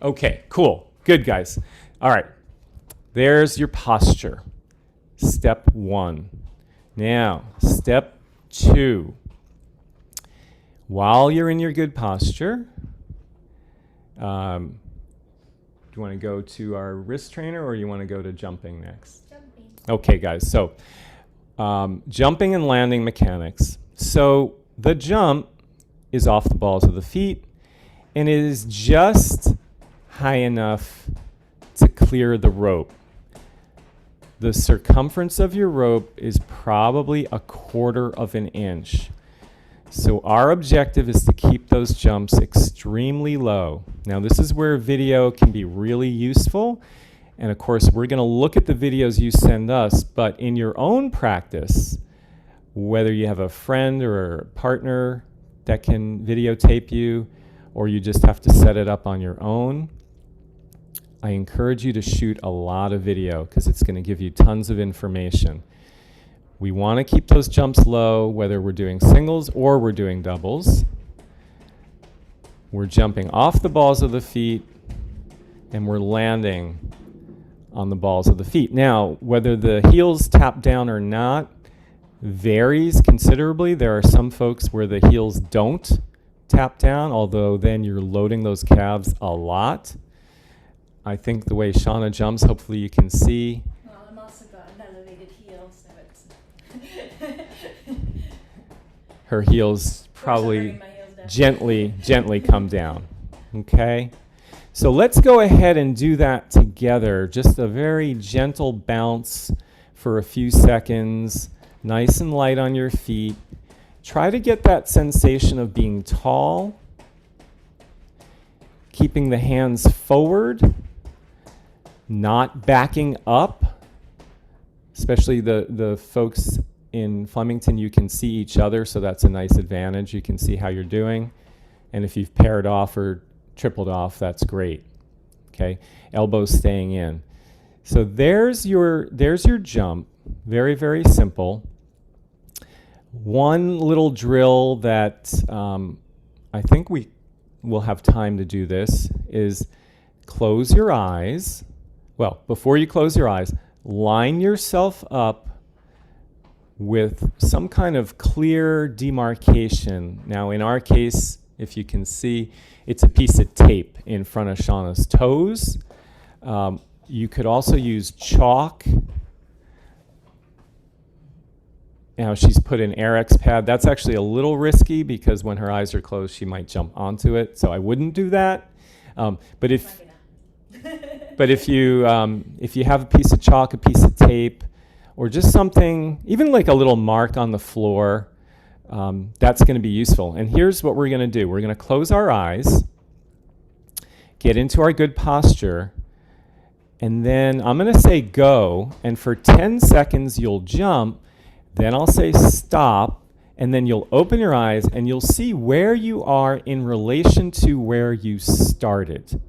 Okay, cool. Good, guys. All right. There's your posture. Step 1. Now, step 2. While you're in your good posture, do you want to go to our wrist trainer or you want to go to jumping next? Jumping. Okay, guys. So, jumping and landing mechanics. So, the jump is off the balls of the feet, and it is just high enough to clear the rope. The circumference of your rope is probably 1/4 of an inch. So our objective is to keep those jumps extremely low. Now this is where video can be really useful. And of course, we're going to look at the videos you send us, but in your own practice, whether you have a friend or a partner that can videotape you, or you just have to set it up on your own, I encourage you to shoot a lot of video because it's going to give you tons of information. We want to keep those jumps low, whether we're doing singles or we're doing doubles. We're jumping off the balls of the feet, and we're landing on the balls of the feet. Now, whether the heels tap down or not varies considerably. There are some folks where the heels don't tap down, although then you're loading those calves a lot. I think the way Shana jumps, hopefully you can see. Well, I'm also got an elevated heel, so it's... Her heels probably gently come down. Okay? So let's go ahead and do that together. Just a very gentle bounce for a few seconds, nice and light on your feet. Try to get that sensation of being tall, keeping the hands forward, not backing up. Especially the folks in Flemington, you can see each other, so that's a nice advantage. You can see how you're doing. And if you've paired off or tripled off, that's great. Okay, elbows staying in. So there's your jump. Very, very simple. One little drill that I think we will have time to do this is close your eyes. Well, before you close your eyes, line yourself up with some kind of clear demarcation. Now, in our case, if you can see, it's a piece of tape in front of Shauna's toes. You could also use chalk. Now, she's put an Airex pad. That's actually a little risky because when her eyes are closed, she might jump onto it. So I wouldn't do that. But if you have a piece of chalk, a piece of tape, or just something, even like a little mark on the floor, that's going to be useful. And here's what we're going to do. We're going to close our eyes, get into our good posture, and then I'm going to say go, and for 10 seconds you'll jump, then I'll say stop, and then you'll open your eyes and you'll see where you are in relation to where you started.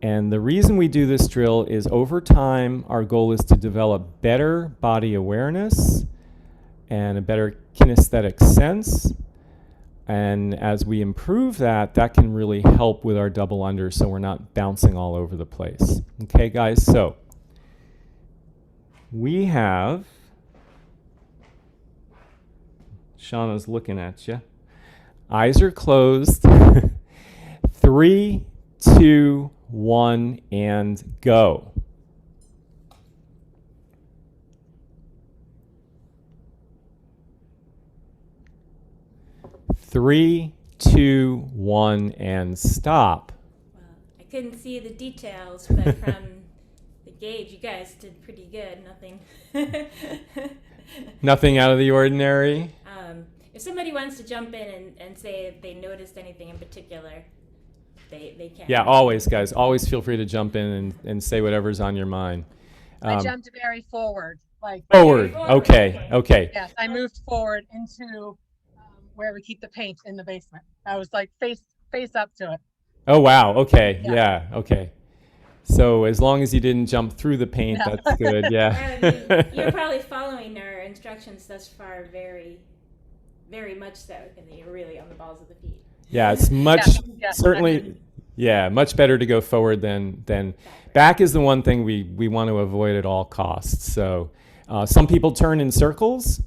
And the reason we do this drill is over time, our goal is to develop better body awareness and a better kinesthetic sense. And as we improve that, that can really help with our double under so we're not bouncing all over the place. Okay, guys, so we have, Shauna's looking at you. Eyes are closed. 3, 2, 1, and go. Three, 2, 1, and stop. Well, I couldn't see the details, but from the gauge, you guys did pretty good. Nothing out of the ordinary? If somebody wants to jump in and say if they noticed anything in particular, they can. Yeah, always, guys. Always feel free to jump in and say whatever's on your mind. I jumped very forward. Forward. Okay. Yes, I moved forward into where we keep the paint in the basement. I was like face up to it. Oh, wow. Okay. Yeah. Okay. So as long as you didn't jump through the paint, that's good. Yeah. You're probably following our instructions thus far very, very much so, and you're really on the balls of the feet. Yeah, it's much, certainly Yeah, much better to go forward than back is the one thing we want to avoid at all costs. So some people turn in circles,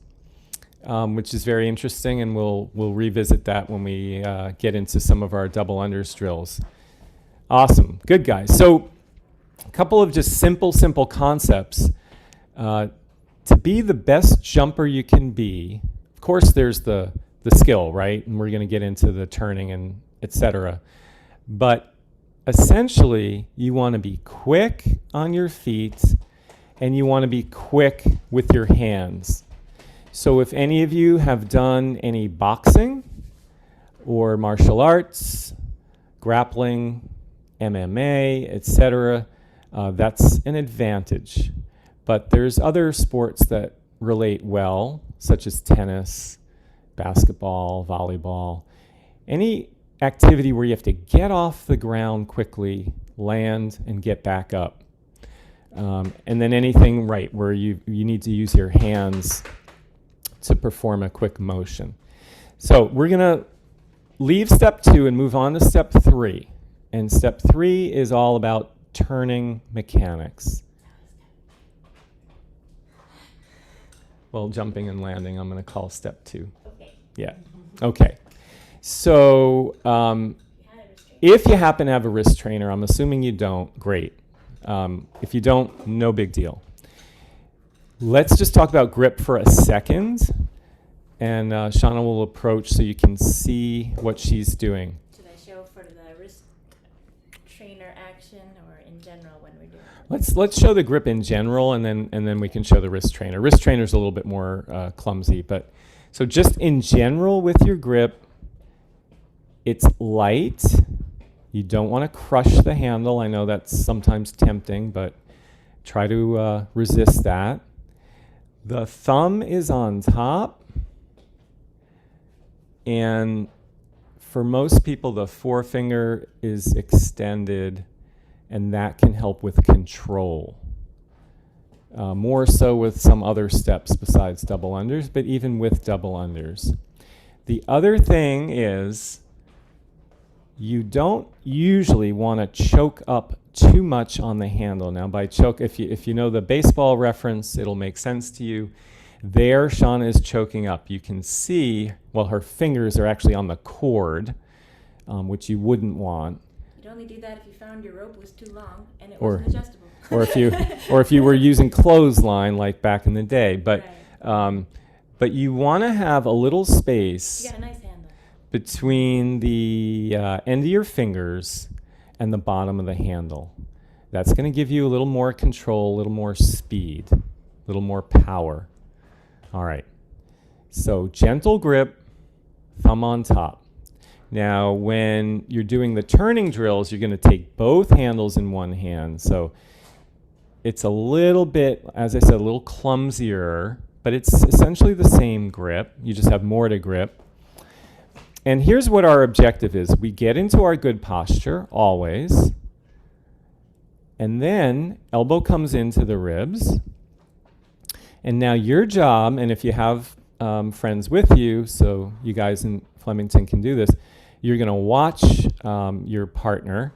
which is very interesting, and we'll revisit that when we get into some of our double unders drills. Awesome. Good, guys. So a couple of just simple concepts. To be the best jumper you can be, of course, there's the skill, right? And we're going to get into the turning and etc. But essentially, you want to be quick on your feet, and you want to be quick with your hands. So if any of you have done any boxing or martial arts, grappling, MMA, etc., that's an advantage. But there's other sports that relate well, such as tennis, basketball, volleyball, any activity where you have to get off the ground quickly, land, and get back up. And then anything, right, where you need to use your hands to perform a quick motion. So we're going to leave step 2 and move on to step 3. And step 3 is all about turning mechanics. Well, jumping and landing, I'm going to call step 2. Okay. Yeah. Okay. So if you happen to have a wrist trainer, I'm assuming you don't, great. If you don't, no big deal. Let's just talk about grip for a second. And Shana will approach so you can see what she's doing. Should I show for the wrist trainer action or in general when we're doing it? Let's show the grip in general, and then we can show the wrist trainer. Wrist trainer's a little bit more clumsy, but so just in general with your grip, it's light. You don't want to crush the handle. I know that's sometimes tempting, but try to resist that. The thumb is on top, and for most people, the forefinger is extended, and that can help with control. More so with some other steps besides double unders, but even with double unders. The other thing is you don't usually want to choke up too much on the handle. Now by choke, if you know the baseball reference, it'll make sense to you. There, Shana is choking up. You can see, well, her fingers are actually on the cord, which you wouldn't want. You'd only do that if you found your rope was too long and it Or- wasn't adjustable. or if you were using clothesline like back in the day. But Right. but you want to have a little space You got a nice handle. between the end of your fingers and the bottom of the handle. That's going to give you a little more control, a little more speed, a little more power. All right. So gentle grip, thumb on top. Now, when you're doing the turning drills, you're going to take both handles in one hand. So it's a little bit, as I said, a little clumsier, but it's essentially the same grip. You just have more to grip. And here's what our objective is. We get into our good posture, always. And then elbow comes into the ribs. And now your job, and if you have friends with you, so you guys in Flemington can do this, you're going to watch your partner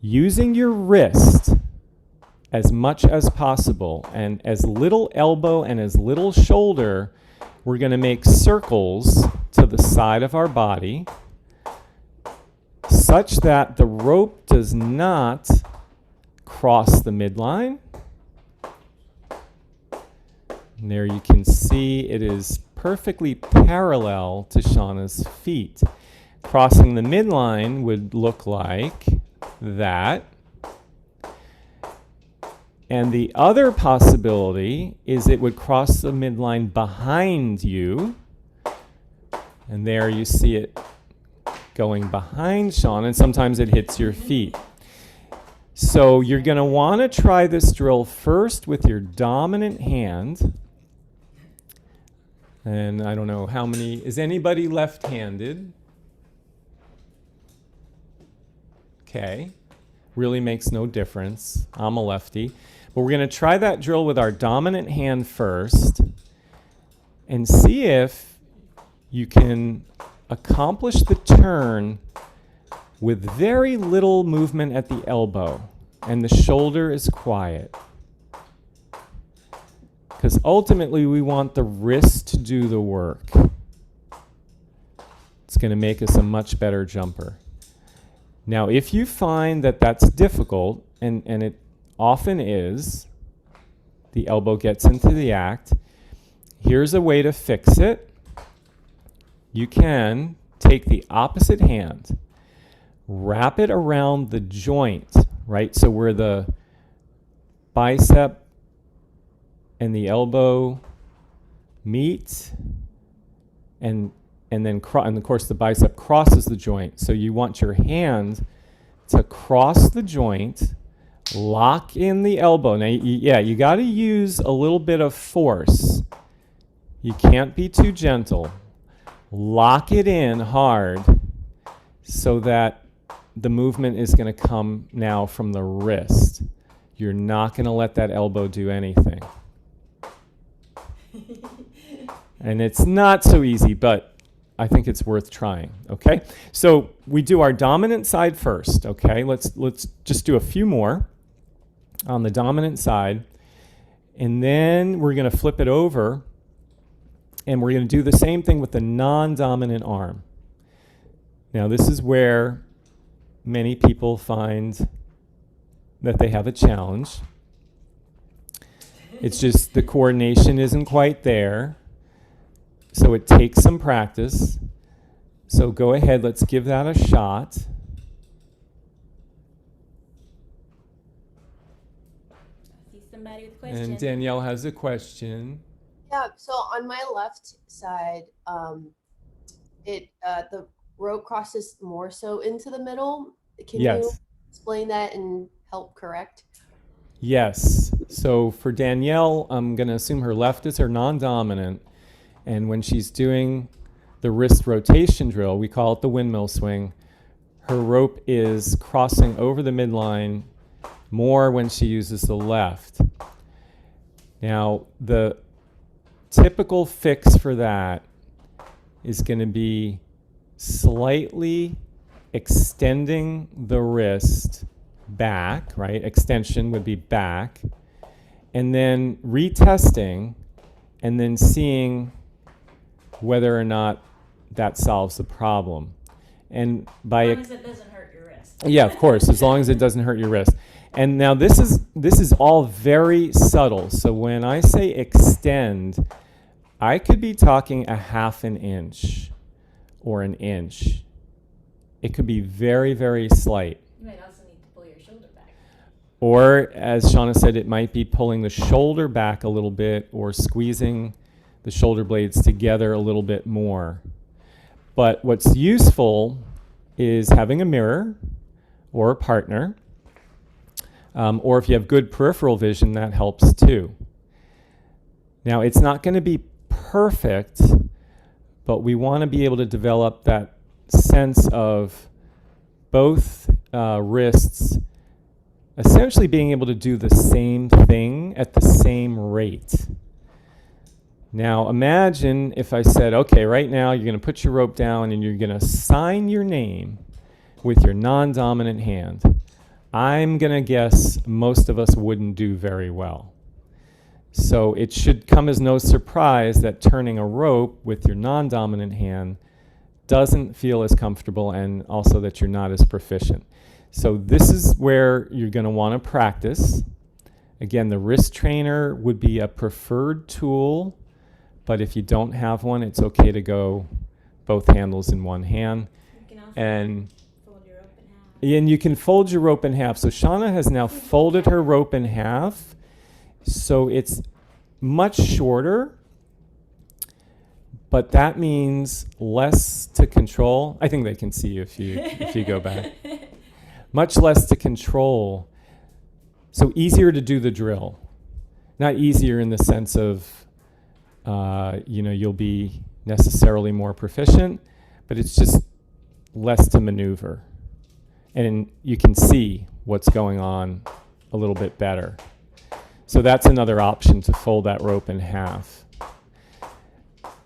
using your wrist as much as possible, and as little elbow and as little shoulder. We're going to make circles to the side of our body such that the rope does not cross the midline. And there you can see it is perfectly parallel to Shana's feet. Crossing the midline would look like that. And the other possibility is it would cross the midline behind you. And there you see it going behind Sean, and sometimes it hits your feet. So you're going to want to try this drill first with your dominant hand. And I don't know how many, is anybody left-handed? Okay, really makes no difference. I'm a lefty. But we're going to try that drill with our dominant hand first and see if you can accomplish the turn with very little movement at the elbow, and the shoulder is quiet. Because ultimately we want the wrist to do the work. It's going to make us a much better jumper. Now, if you find that that's difficult, and it often is, the elbow gets into the act, here's a way to fix it. You can take the opposite hand, wrap it around the joint, right? So where the bicep and the elbow meet, and then and of course the bicep crosses the joint. So you want your hand to cross the joint, lock in the elbow. Now, you got to use a little bit of force. You can't be too gentle. Lock it in hard so that the movement is going to come now from the wrist. You're not going to let that elbow do anything. And it's not so easy, but I think it's worth trying, okay? So we do our dominant side first, okay? Let's just do a few more on the dominant side, and then we're going to flip it over, and we're going to do the same thing with the non-dominant arm. Now, this is where many people find that they have a challenge. It's just the coordination isn't quite there. So it takes some practice. So go ahead, let's give that a shot. I see somebody with a question. And Danielle has a question. Yeah, so on my left side, the rope crosses more so into the middle. Can you explain that and help correct? Yes. So for Danielle, I'm going to assume her left is her non-dominant. And when she's doing the wrist rotation drill, we call it the windmill swing, her rope is crossing over the midline more when she uses the left. Now, the typical fix for that is going to be slightly extending the wrist back, right? Extension would be back. And then retesting and then seeing whether or not that solves the problem. And by as long as it doesn't hurt your wrist. Yeah, of course, as long as it doesn't hurt your wrist. And now this is all very subtle. So when I say extend, I could be talking a half an inch or an inch. It could be very, very slight. You might also need to pull your shoulder back. Or, as Shana said, it might be pulling the shoulder back a little bit or squeezing the shoulder blades together a little bit more. But what's useful is having a mirror or a partner, or if you have good peripheral vision, that helps too. Now, it's not going to be perfect, but we want to be able to develop that sense of both wrists essentially being able to do the same thing at the same rate. Now imagine if I said, okay, right now you're going to put your rope down and you're going to sign your name with your non-dominant hand. I'm going to guess most of us wouldn't do very well. So it should come as no surprise that turning a rope with your non-dominant hand doesn't feel as comfortable, and also that you're not as proficient. So this is where you're going to want to practice. Again, the wrist trainer would be a preferred tool, but if you don't have one, it's okay to go both handles in one hand. You can also And fold your rope in half. and you can fold your rope in half. So Shana has now folded her rope in half, so it's much shorter, but that means less to control. I think they can see you if you go back. Much less to control, so easier to do the drill. Not easier in the sense of, you'll be necessarily more proficient, but it's just less to maneuver. And you can see what's going on a little bit better. So that's another option, to fold that rope in half.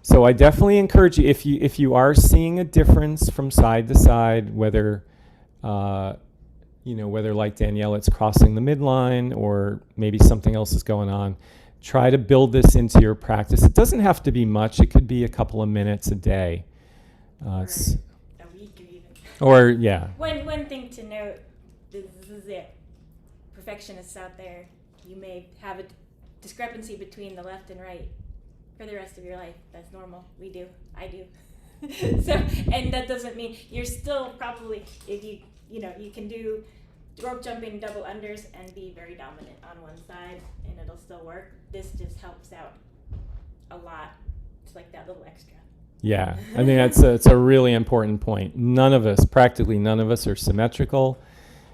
So I definitely encourage you, if you are seeing a difference from side to side, whether whether like Danielle, it's crossing the midline or maybe something else is going on. Try to build this into your practice. It doesn't have to be much. It could be a couple of minutes a day. Or a week or even. Or, yeah. One thing to note, this is it. Perfectionists out there, you may have a discrepancy between the left and right for the rest of your life. That's normal. We do. I do. So, and that doesn't mean you're still probably, if you can do rope jumping double unders and be very dominant on one side and it'll still work. This just helps out a lot. It's like that little extra. Yeah, I think it's a really important point. Practically none of us are symmetrical,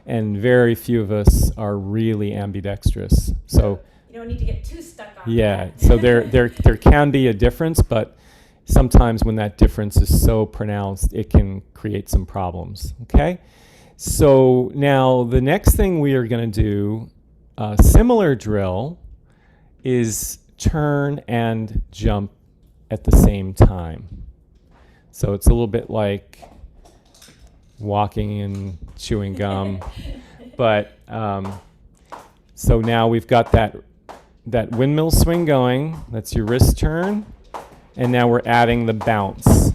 and very few of us are really ambidextrous. So you don't need to get too stuck on that. that. So there can be a difference, but sometimes when that difference is so pronounced, it can create some problems, okay? So now the next thing we are going to do, a similar drill, is turn and jump at the same time. So it's a little bit like walking and chewing gum. But so now we've got that windmill swing going. That's your wrist turn. And now we're adding the bounce.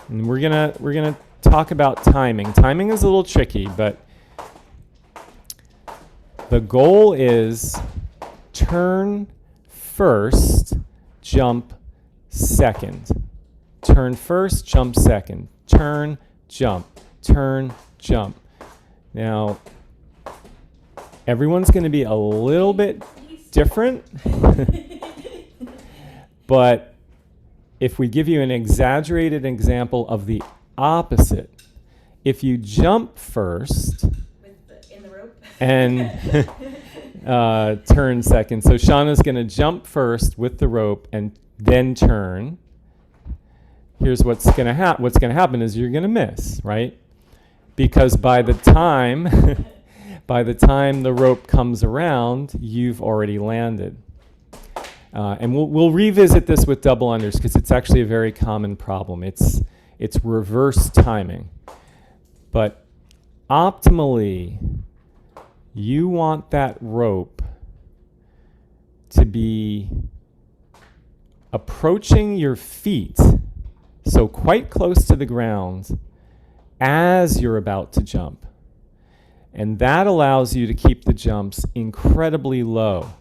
And we're gonna talk about timing. Timing is a little tricky, but the goal is turn first, jump second. Turn first, jump second. Turn, jump. Turn, jump. Now, everyone's going to be a little bit different, but if we give you an exaggerated example of the opposite, if you jump first in the rope and turn second. So Shana's going to jump first with the rope and then turn. Here's what's going to happen. What's going to happen is you're going to miss, right? Because by the time the rope comes around, you've already landed. And we'll revisit this with double unders because it's actually a very common problem. It's reverse timing. But optimally, you want that rope to be approaching your feet, so quite close to the ground as you're about to jump. And that allows you to keep the jumps incredibly low.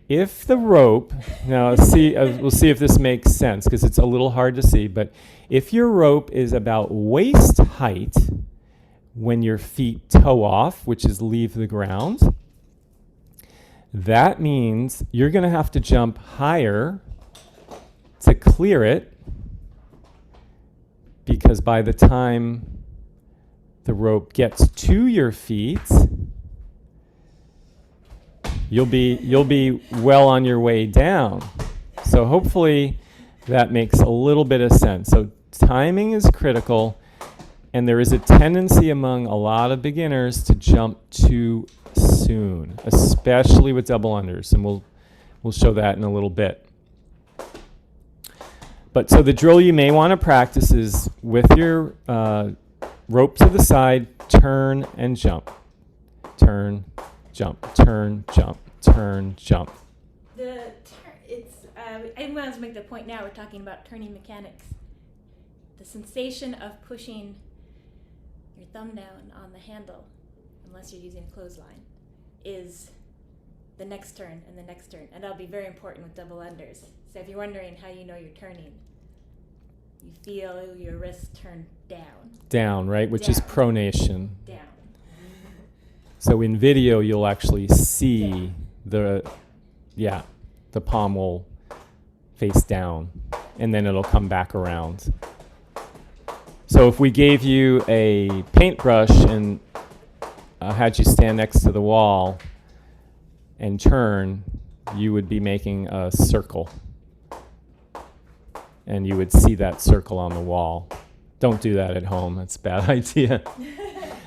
If the rope, now we'll see if this makes sense because it's a little hard to see, but if your rope is about waist height when your feet toe off, which is leave the ground, that means you're going to have to jump higher to clear it, because by the time the rope gets to your feet, you'll be well on your way down. So hopefully that makes a little bit of sense. So timing is critical, and there is a tendency among a lot of beginners to jump too soon, especially with double unders, and we'll show that in a little bit. But so the drill you may want to practice is with your rope to the side, turn and jump. Turn, jump, turn, jump, turn, jump. I want to make the point now, we're talking about turning mechanics. The sensation of pushing your thumb down on the handle, unless you're using a clothesline, is the next turn and the next turn. And that'll be very important with double unders. So if you're wondering how you know you're turning, you feel your wrist turn down. Down, right? Which is pronation. Down. So in video, you'll actually see the palm will face down, and then it'll come back around. So if we gave you a paintbrush and had you stand next to the wall and turn, you would be making a circle. And you would see that circle on the wall. Don't do that at home. That's a bad idea.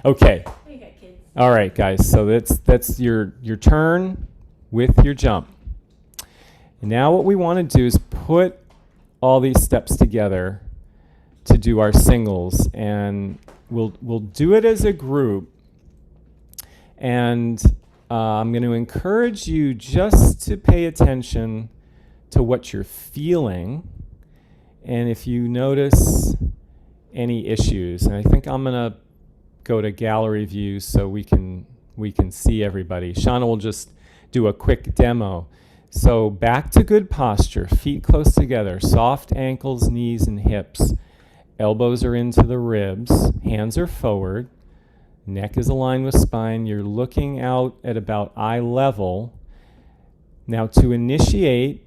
Okay. You got kids. All right, guys. So that's your turn with your jump. And now what we want to do is put all these steps together to do our singles, and we'll do it as a group. And I'm going to encourage you just to pay attention to what you're feeling, and if you notice any issues. And I think I'm going to go to gallery view so we can see everybody. Shana will just do a quick demo. So back to good posture, feet close together, soft ankles, knees, and hips. Elbows are into the ribs, hands are forward, neck is aligned with spine. You're looking out at about eye level. Now to initiate,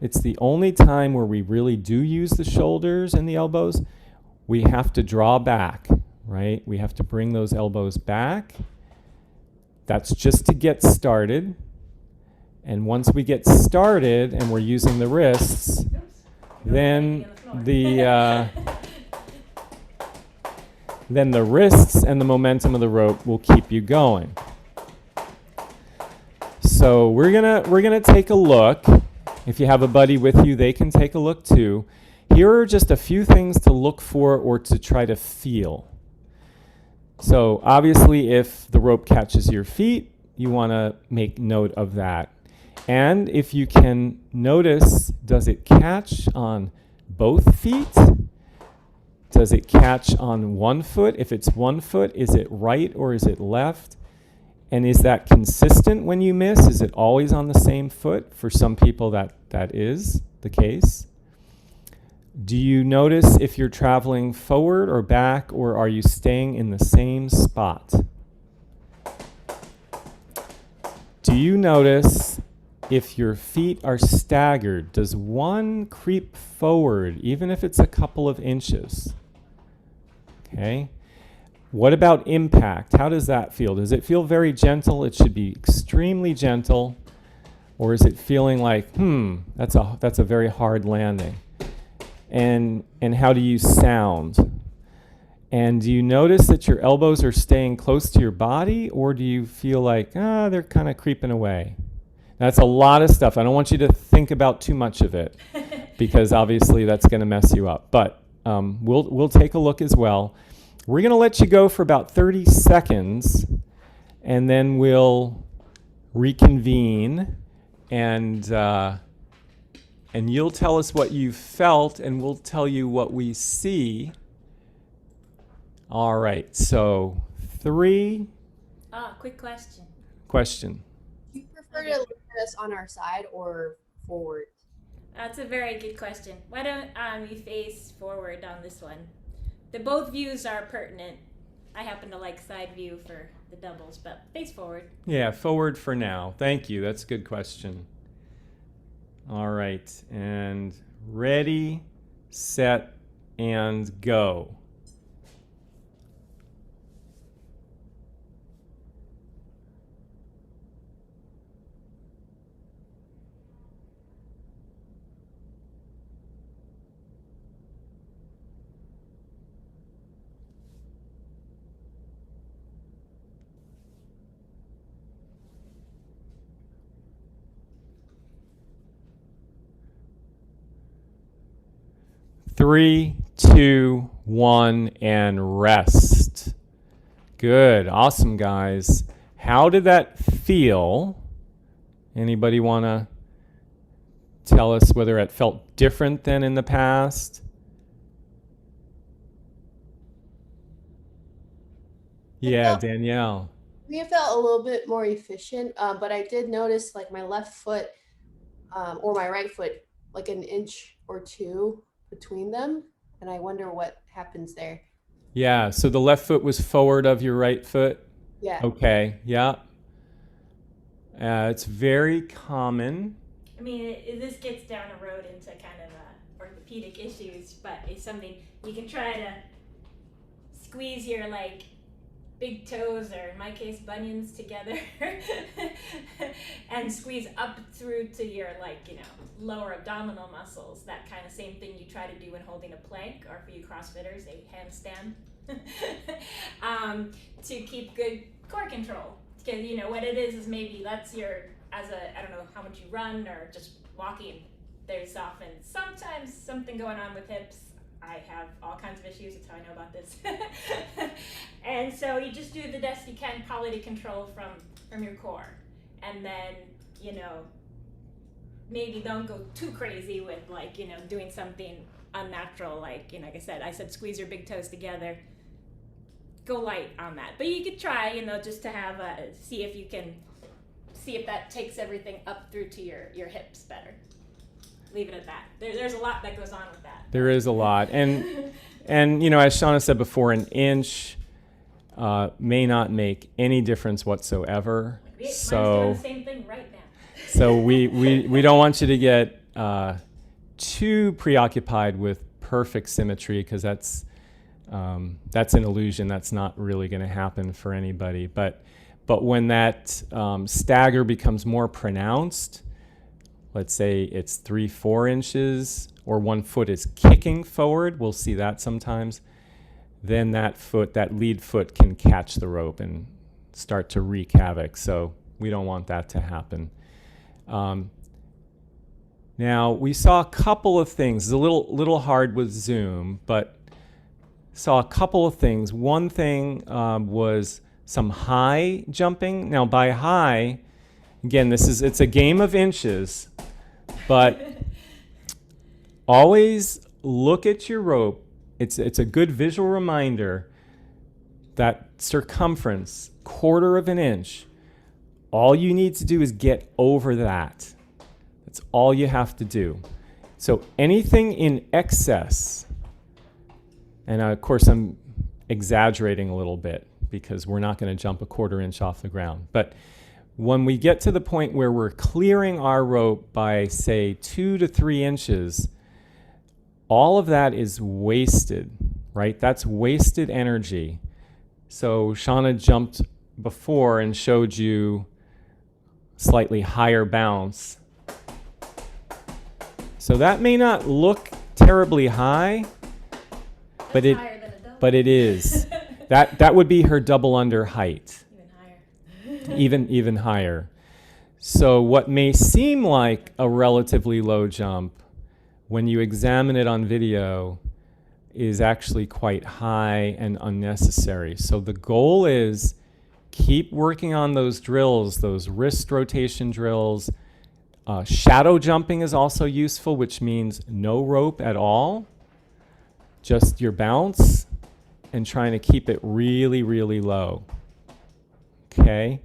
it's the only time where we really do use the shoulders and the elbows. We have to draw back, right? We have to bring those elbows back. That's just to get started. And once we get started and we're using the wrists, then the wrists and the momentum of the rope will keep you going. So we're gonna take a look. If you have a buddy with you, they can take a look too. Here are just a few things to look for or to try to feel. So obviously, if the rope catches your feet, you want to make note of that. And if you can notice, does it catch on both feet? Does it catch on one foot? If it's one foot, is it right or is it left? And is that consistent when you miss? Is it always on the same foot? For some people, that is the case. Do you notice if you're traveling forward or back, or are you staying in the same spot? Do you notice if your feet are staggered? Does one creep forward, even if it's a couple of inches? Okay. What about impact? How does that feel? Does it feel very gentle? It should be extremely gentle. Or is it feeling like, that's a very hard landing? And how do you sound? And do you notice that your elbows are staying close to your body, or do you feel like, they're kind of creeping away? That's a lot of stuff. I don't want you to think about too much of it, because obviously that's going to mess you up. But we'll take a look as well. We're going to let you go for about 30 seconds, and then we'll reconvene, and you'll tell us what you felt, and we'll tell you what we see. All right, so 3. Quick question. Question. Do you prefer to look at us on our side or forward? That's a very good question. Why don't you face forward on this one? Both views are pertinent. I happen to like side view for the doubles, but face forward. Yeah, forward for now. Thank you. That's a good question. All right, and ready, set, and go. Three, 2, 1, and rest. Good. Awesome, guys. How did that feel? Anybody want to tell us whether it felt different than in the past? Yeah, Danielle. We felt a little bit more efficient, but I did notice like my left foot or my right foot, like an inch or two between them, and I wonder what happens there. Yeah, so the left foot was forward of your right foot? Yeah. Okay, yeah. It's very common. I mean, this gets down a road into kind of orthopedic issues, but it's something you can try to squeeze your big toes, or in my case bunions, together and squeeze up through to your lower abdominal muscles. That kind of same thing you try to do when holding a plank, or for you CrossFitters, a handstand, to keep good core control. Because what it is maybe that's I don't know how much you run or just walking. There's often sometimes something going on with hips. I have all kinds of issues. That's how I know about this. And so you just do the best you can, probably to control from your core. And then, you know, maybe don't go too crazy with, like, you know, doing something unnatural, like, you know, like I said, squeeze your big toes together. Go light on that. But you could try, you know, just to have see if that takes everything up through to your hips better. Leave it at that. There's a lot that goes on with that. There is a lot. And you know, as Shana said before, an inch may not make any difference whatsoever. Mine's doing the same thing right now. So we don't want you to get too preoccupied with perfect symmetry, because that's an illusion. That's not really going to happen for anybody. But when that stagger becomes more pronounced, let's say it's 3-4 inches, or one foot is kicking forward, we'll see that sometimes, then that lead foot can catch the rope and start to wreak havoc. So we don't want that to happen. Now, we saw a couple of things. It's a little hard with Zoom, but saw a couple of things. One thing was some high jumping. Now, by high, again, it's a game of inches, but always look at your rope. It's a good visual reminder that circumference, 1/4 of an inch, all you need to do is get over that. That's all you have to do. So anything in excess, and of course I'm exaggerating a little bit because we're not going to jump a 1/4 inch off the ground, but when we get to the point where we're clearing our rope by, say, 2 to 3 inches, all of that is wasted, right? That's wasted energy. So Shana jumped before and showed you slightly higher bounce. So that may not look terribly high, but it is. That would be her double under height. Even higher. So what may seem like a relatively low jump, when you examine it on video, is actually quite high and unnecessary. So the goal is keep working on those drills, those wrist rotation drills. Shadow jumping is also useful, which means no rope at all, just your bounce, and trying to keep it really, really low. Okay?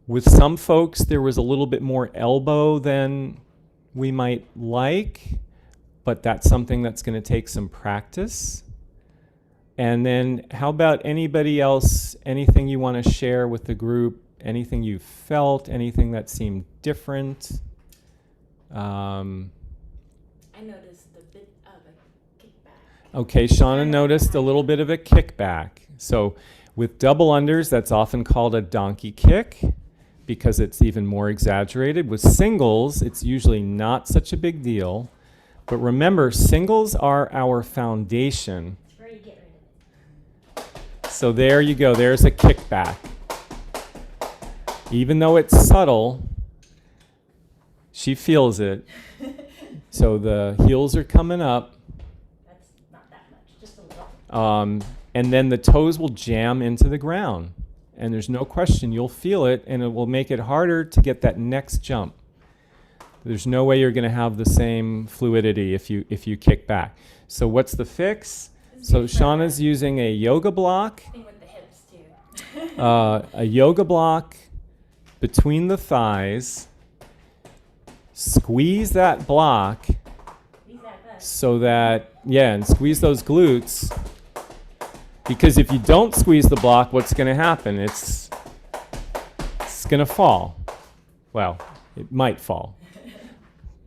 With some folks, there was a little bit more elbow than we might like, but that's something that's going to take some practice. And then how about anybody else, anything you want to share with the group, anything you felt, anything that seemed different? I noticed a bit of a kickback. Okay, Shana noticed a little bit of a kickback. So with double unders, that's often called a donkey kick because it's even more exaggerated. With singles, it's usually not such a big deal. But remember, singles are our foundation. It's where you get rid of it. So there you go. There's a kickback. Even though it's subtle, she feels it. So the heels are coming up. That's not that much, just a little. And then the toes will jam into the ground. And there's no question you'll feel it, and it will make it harder to get that next jump. There's no way you're going to have the same fluidity if you kick back. So what's the fix? So Shauna's using a yoga block. Thing with the hips too. A yoga block between the thighs. Squeeze that block so that, and squeeze those glutes. Because if you don't squeeze the block, what's going to happen? It's going to fall. Well, it might fall.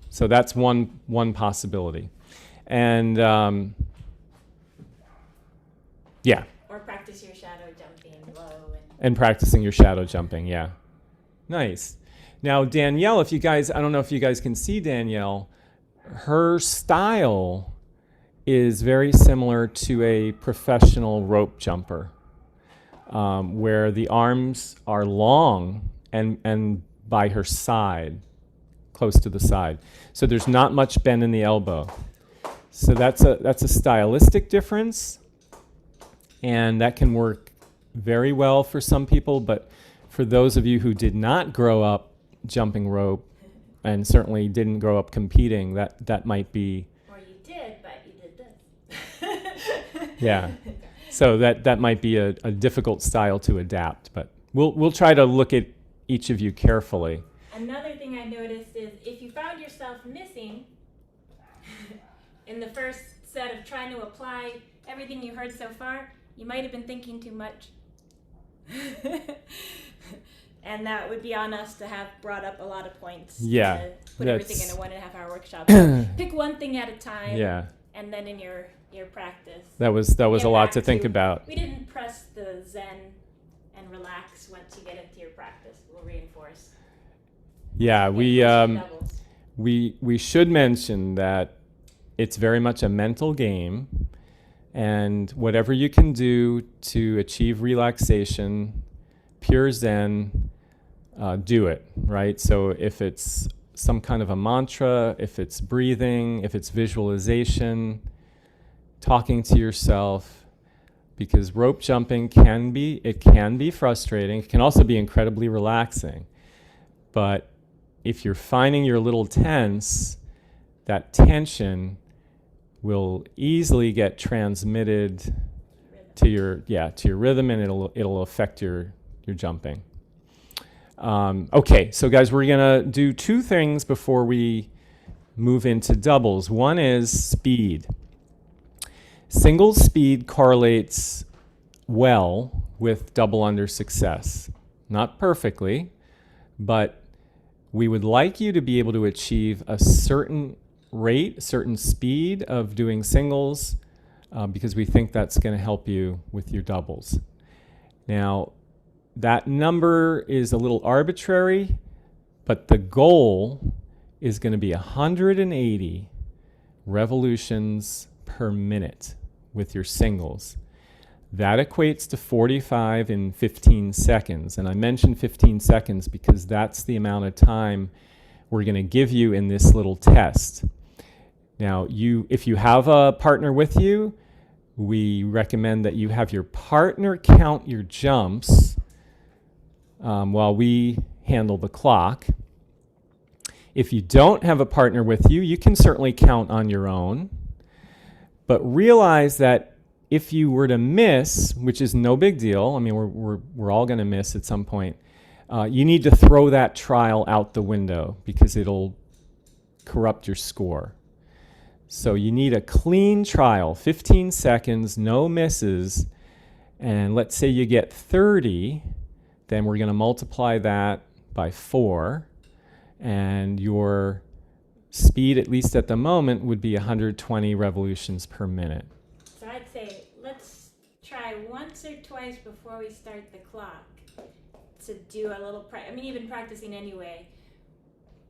So that's one possibility. And yeah. Or practice your shadow jumping low. And practicing your shadow jumping, yeah. Nice. Now Danielle, I don't know if you guys can see Danielle, her style is very similar to a professional rope jumper, where the arms are long and by her side, close to the side. So there's not much bend in the elbow. So that's a stylistic difference, and that can work very well for some people, but for those of you who did not grow up jumping rope and certainly didn't grow up competing, that might be... Or you did, but you did this. Yeah. So that might be a difficult style to adapt, but we'll try to look at each of you carefully. Another thing I noticed is if you found yourself missing in the first set of trying to apply everything you heard so far, you might have been thinking too much. And that would be on us to have brought up a lot of points. Yeah. To put everything in a 1.5-hour workshop. Pick one thing at a time. Yeah. And then in your practice. That was get a lot back to think about. We didn't press the zen and relax once you get into your practice. We'll reinforce. Yeah, Doubles. we should mention that it's very much a mental game, and whatever you can do to achieve relaxation, pure zen, do it, right? So if it's some kind of a mantra, if it's breathing, if it's visualization, talking to yourself, because rope jumping can be frustrating. It can also be incredibly relaxing. But if you're finding you're a little tense, that tension will easily get transmitted to your rhythm, and it'll affect your jumping. Okay, so guys, we're gonna do two things before we move into doubles. One is speed. Single speed correlates well with double under success. Not perfectly, but we would like you to be able to achieve a certain rate, certain speed of doing singles, because we think that's going to help you with your doubles. Now, that number is a little arbitrary, but the goal is going to be 180 revolutions per minute with your singles. That equates to 45 in 15 seconds. And I mentioned 15 seconds because that's the amount of time we're going to give you in this little test. Now, if you have a partner with you, we recommend that you have your partner count your jumps while we handle the clock. If you don't have a partner with you, you can certainly count on your own. But realize that if you were to miss, which is no big deal, I mean, we're all going to miss at some point, you need to throw that trial out the window because it'll corrupt your score. So you need a clean trial, 15 seconds, no misses, and let's say you get 30, then we're going to multiply that by 4, and your speed, at least at the moment, would be 120 revolutions per minute. So I'd say let's try once or twice before we start the clock to do a little even practicing anyway,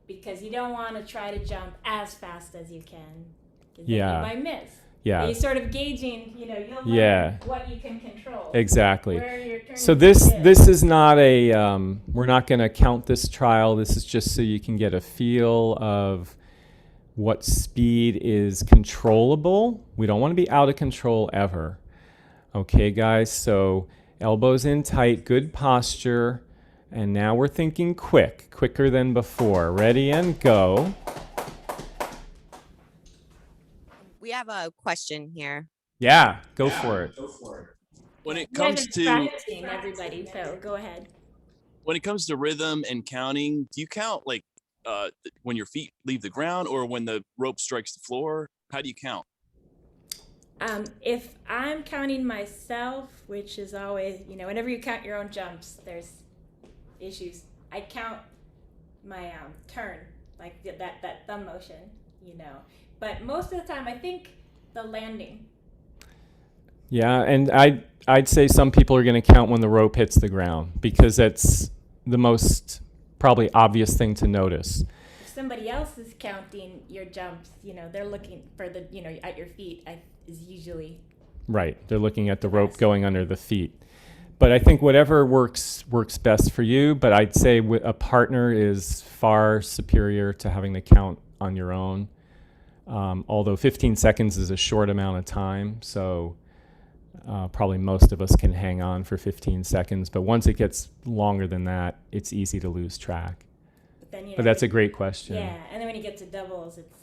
because you don't want to try to jump as fast as you can. Yeah. You might miss. Yeah. You're sort of gauging, you'll Yeah. learn what you can control. Exactly. Where your turn So is. this is not a, we're not going to count this trial. This is just so you can get a feel of what speed is controllable. We don't want to be out of control ever. Okay, guys, so elbows in tight, good posture. And now we're thinking quicker than before. Ready and go. We have a question here. Yeah, go for it. When it You guys comes are to practicing, everybody, so go ahead. rhythm and counting, do you count when your feet leave the ground or when the rope strikes the floor? How do you count? If I'm counting myself, which is always, whenever you count your own jumps, there's issues. I count my turn, like that thumb motion, But most of the time, I think the landing. Yeah, and I'd say some people are going to count when the rope hits the ground because that's the most probably obvious thing to notice. If somebody else is counting your jumps, they're looking for the, at your feet is usually. Right, they're looking at the rope going under the feet. But I think whatever works best for you, but I'd say a partner is far superior to having to count on your own. Although 15 seconds is a short amount of time, so probably most of us can hang on for 15 seconds. But once it gets longer than that, it's easy to lose track. But then, But that's a great question. Yeah, and then when you get to doubles, it's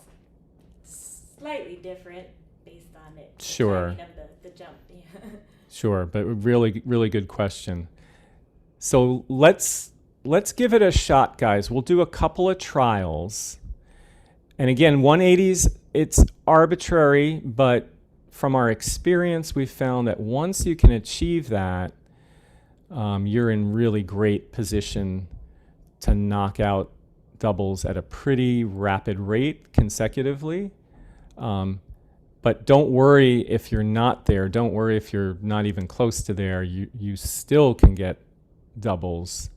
slightly different based on it. the Sure. timing of the jump. Yeah. Sure, but really, really good question. So let's give it a shot, guys. We'll do a couple of trials. And again, 180s, it's arbitrary, but from our experience, we found that once you can achieve that, you're in really great position to knock out doubles at a pretty rapid rate consecutively. But don't worry if you're not there. Don't worry if you're not even close to there. You still can get doubles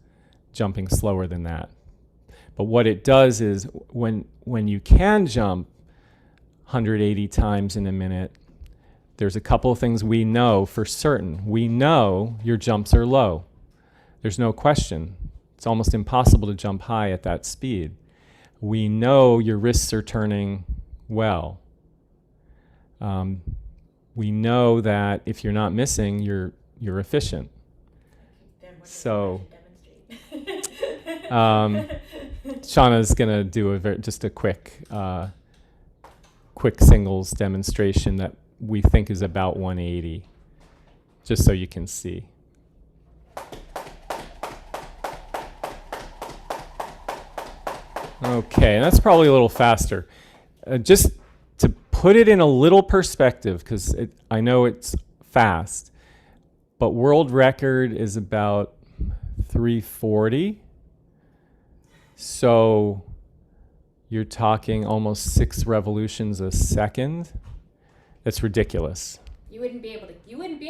jumping slower than that. But what it does is when you can jump 180 times in a minute, there's a couple of things we know for certain. We know your jumps are low. There's no question. It's almost impossible to jump high at that speed. We know your wrists are turning well. We know that if you're not missing, you're efficient. So, Shana's gonna do just a quick singles demonstration that we think is about 180, just so you can see. Okay, that's probably a little faster. Just to put it in a little perspective, because I know it's fast, but world record is about 340. So you're talking almost 6 revolutions a second. That's ridiculous. You wouldn't be able to.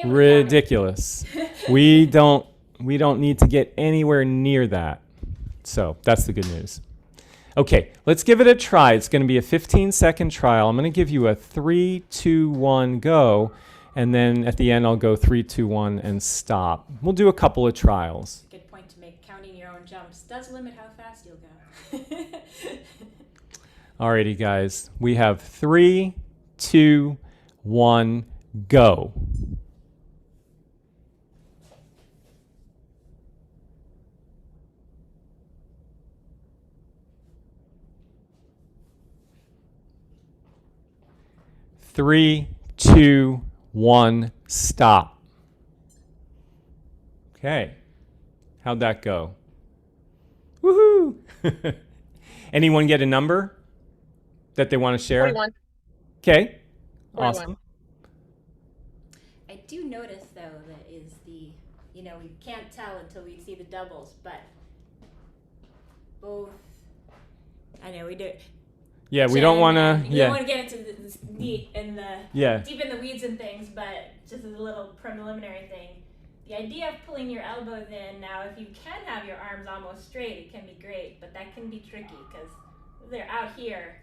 Ridiculous. we don't need to get anywhere near that. So that's the good news. Okay, let's give it a try. It's going to be a 15-second trial. I'm going to give you a 3, 2, 1, go, and then at the end I'll go 3, 2, 1, and stop. We'll do a couple of trials. Good point to make. Counting your own jumps does limit how fast you'll go. Alrighty, guys. We have 3, 2, 1, go. Three, 2, 1, stop. Okay. How'd that go? Woohoo! Anyone get a number that they want to share? 41. Okay. 41. Awesome. I do notice though that is we can't tell until we see the doubles, but both. I know we do. Yeah, we don't want to. You don't want to get into this deep in the weeds and things, but just as a little preliminary thing, the idea of pulling your elbows in. Now, if you can have your arms almost straight, it can be great, but that can be tricky because they're out here.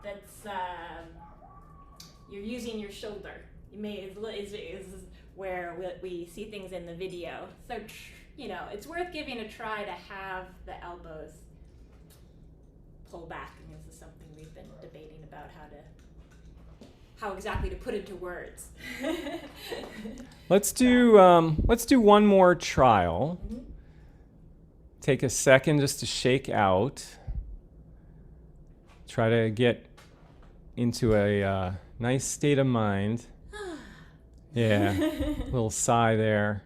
That's you're using your shoulder. You may is where we see things in the video. So it's worth giving a try to have the elbows pull back, and this is something we've been debating about how exactly to put into words. Let's do one more trial. Mm-hmm. Take a second just to shake out. Try to get into a nice state of mind. Yeah, little sigh there.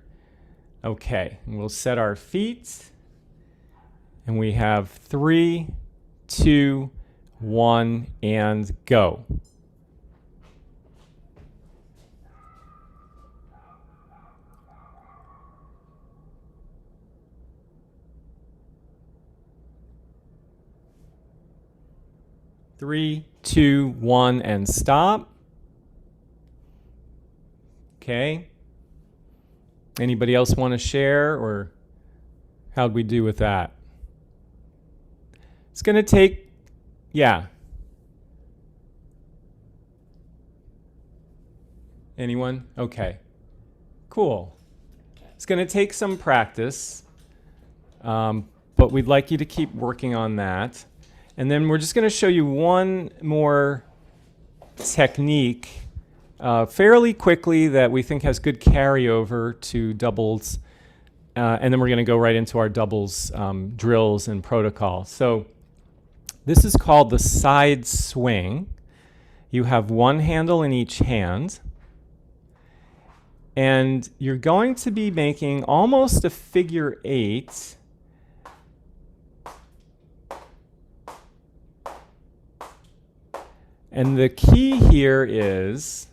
Okay, and we'll set our feet, and we have 3, 2, 1, and go. Three, 2, 1, and stop. Okay. Anybody else want to share, or how'd we do with that? It's going to take, yeah. Anyone? Okay. Cool. It's going to take some practice, but we'd like you to keep working on that. And then we're just going to show you one more technique fairly quickly that we think has good carryover to doubles. And then we're going to go right into our doubles drills and protocol. So this is called the side swing. You have one handle in each hand. And you're going to be making almost a figure 8. And the key here is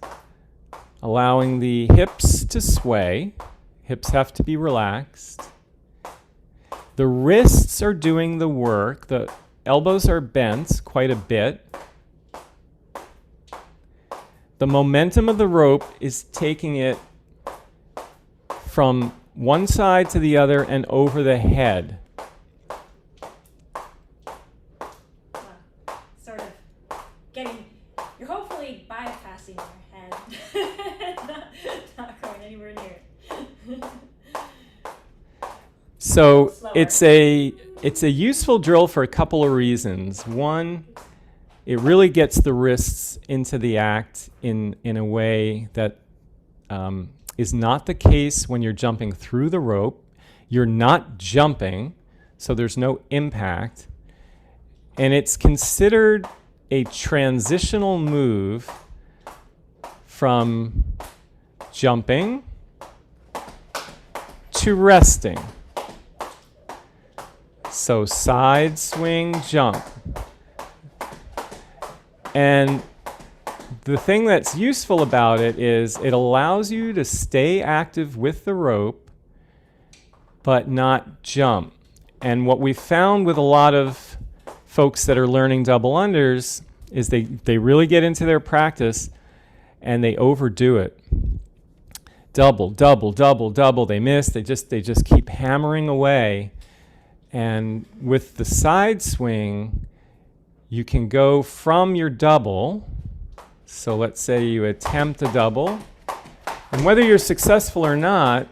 allowing the hips to sway. Hips have to be relaxed. The wrists are doing the work. The elbows are bent quite a bit. The momentum of the rope is taking it from one side to the other and over the head. Sort of getting, you're hopefully bypassing your head, not going anywhere near it. So Slower. it's a useful drill for a couple of reasons. One, it really gets the wrists into the act in a way that is not the case when you're jumping through the rope. You're not jumping, so there's no impact. And it's considered a transitional move from jumping to resting. So side swing, jump. And the thing that's useful about it is it allows you to stay active with the rope, but not jump. And what we found with a lot of folks that are learning double unders is they really get into their practice and they overdo it. Double, double, double, double. They miss. They just keep hammering away. And with the side swing, you can go from your double. So let's say you attempt a double. And whether you're successful or not,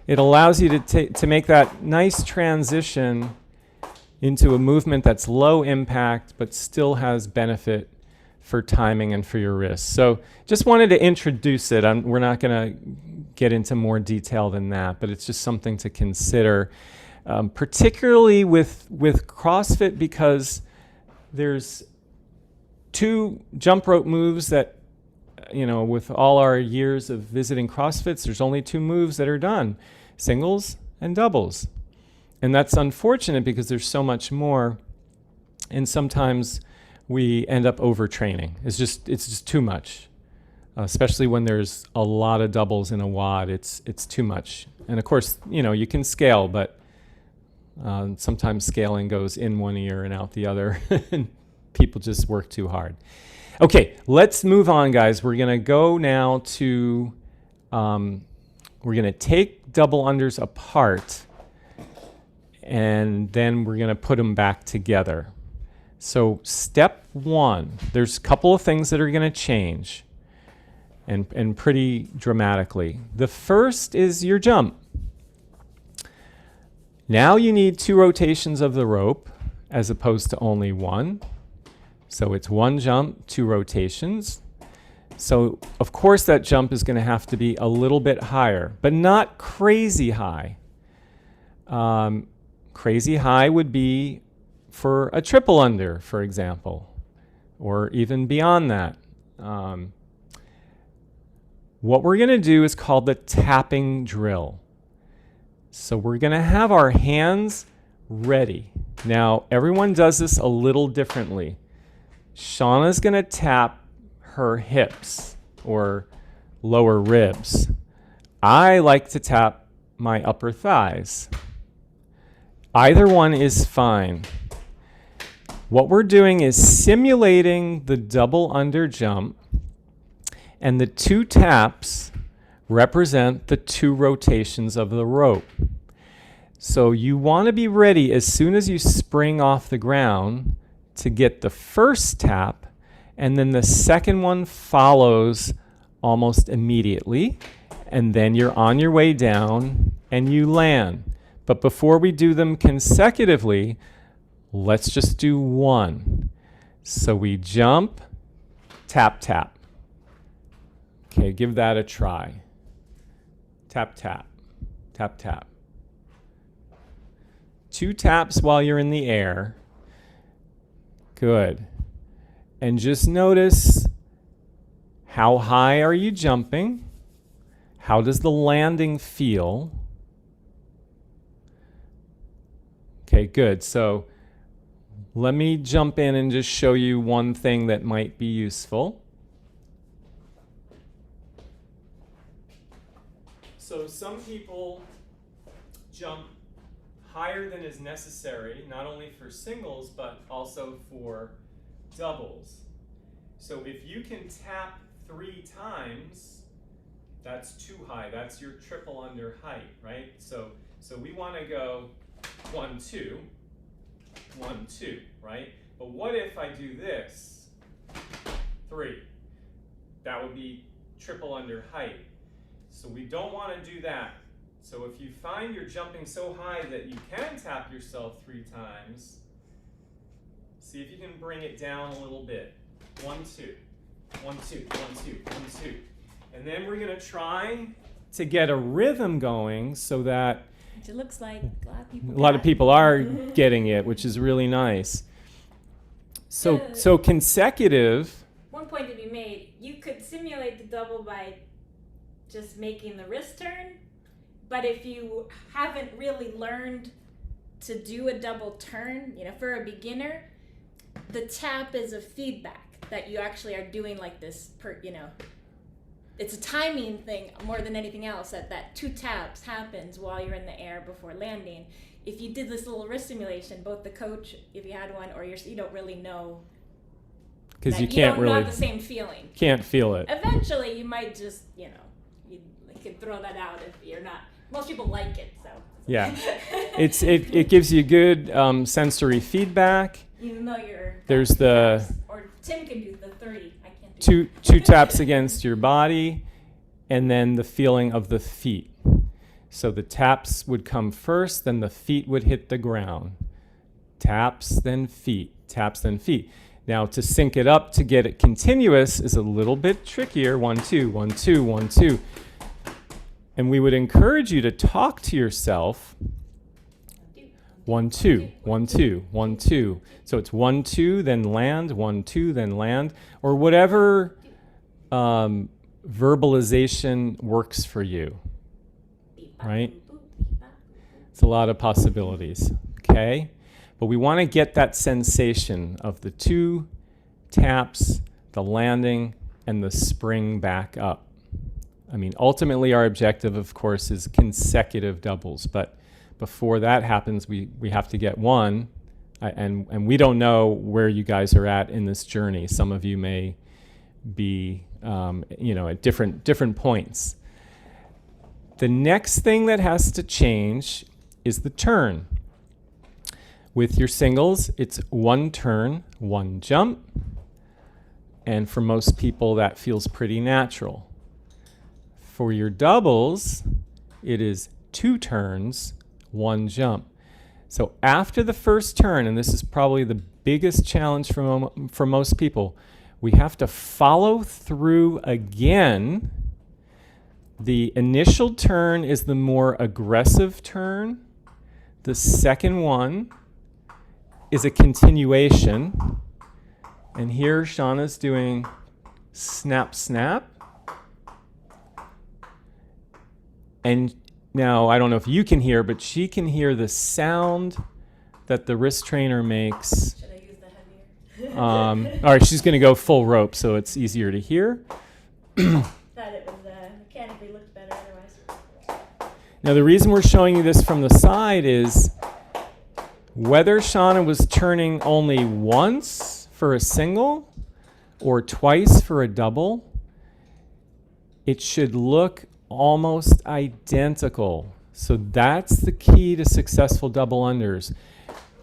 it allows you to make that nice transition into a movement that's low impact but still has benefit for timing and for your wrist. So just wanted to introduce it. We're not going to get into more detail than that, but it's just something to consider, particularly with CrossFit, because there's 2 jump rope moves that, with all our years of visiting CrossFits, there's only 2 moves that are done, singles and doubles. And that's unfortunate because there's so much more, and sometimes we end up overtraining. It's just too much, especially when there's a lot of doubles in a WOD. It's too much. And of course, you can scale, but sometimes scaling goes in one ear and out the other. And people just work too hard. Okay, let's move on, guys. We're going to go now to, we're going to take double unders apart, and then we're going to put them back together. So step 1, there's a couple of things that are going to change, and pretty dramatically. The first is your jump. Now you need 2 rotations of the rope as opposed to only 1. So it's 1 jump, 2 rotations. So of course that jump is going to have to be a little bit higher, but not crazy high. Crazy high would be for a triple under, for example, or even beyond that. What we're going to do is called the tapping drill. So we're going to have our hands ready. Now, everyone does this a little differently. Shana's going to tap her hips or lower ribs. I like to tap my upper thighs. Either one is fine. What we're doing is simulating the double under jump, and the 2 taps represent the 2 rotations of the rope. So you want to be ready as soon as you spring off the ground to get the first tap, and then the second one follows almost immediately, and then you're on your way down and you land. But before we do them consecutively, let's just do one. So we jump, tap, tap. Okay, give that a try. Tap, tap, tap, tap. 2 taps while you're in the air. Good. And just notice, how high are you jumping? How does the landing feel? Okay, good. So let me jump in and just show you one thing that might be useful. So some people jump higher than is necessary, not only for singles, but also for doubles. So if you can tap 3 times, that's too high. That's your triple under height, right? So we want to go 1, 2, 1, 2, right? But what if I do this? 3. That would be triple under height. So we don't want to do that. So if you find you're jumping so high that you can tap yourself 3 times, see if you can bring it down a little bit. 1, 2, 1, 2, 1, 2, 1, 2. And then we're going to try to get a rhythm going so that Which it looks like a lot of people are getting it, which is really nice. So consecutive. One point to be made, you could simulate the double by just making the wrist turn, but if you haven't really learned to do a double turn, for a beginner, the tap is a feedback that you actually are doing like this it's a timing thing more than anything else, that 2 taps happens while you're in the air before landing. If you did this little wrist simulation, both the coach, if you had one, or you don't really know, because you don't can't really have the same feeling. Can't feel it. Eventually, you might just, you could throw that out if you're not. Most people like it, so. Yeah, it gives you good sensory feedback. Even though you're. There's the. Or Tim can do the 30. I can't do two taps against your body, and then the feeling of the feet. So the taps would come first, then the feet would hit the ground. Taps, then feet. Taps, then feet. Now to sync it up to get it continuous is a little bit trickier. 1, 2, 1, 2, 1, 2. And we would encourage you to talk to yourself. 1, 2, 1, 2, 1, 2. So it's 1, 2, then land, 1, 2, then land, or whatever verbalization works for you, right? It's a lot of possibilities, okay? But we want to get that sensation of the 2 taps, the landing, and the spring back up. I mean, ultimately our objective, of course, is consecutive doubles, but before that happens, we have to get 1, and we don't know where you guys are at in this journey. Some of you may be, at different points. The next thing that has to change is the turn. With your singles, it's 1 turn, 1 jump, and for most people, that feels pretty natural. For your doubles, it is 2 turns, 1 jump. So after the first turn, and this is probably the biggest challenge for most people, we have to follow through again. The initial turn is the more aggressive turn. The second one is a continuation. And here Shana's doing snap, snap. And now, I don't know if you can hear, but she can hear the sound that the wrist trainer makes. Should I use the heavier? All right, she's going to go full rope, so it's easier to hear. Thought it was mechanically looked better otherwise. Now, the reason we're showing you this from the side is whether Shana was turning only once for a single or twice for a double, it should look almost identical. So that's the key to successful double unders.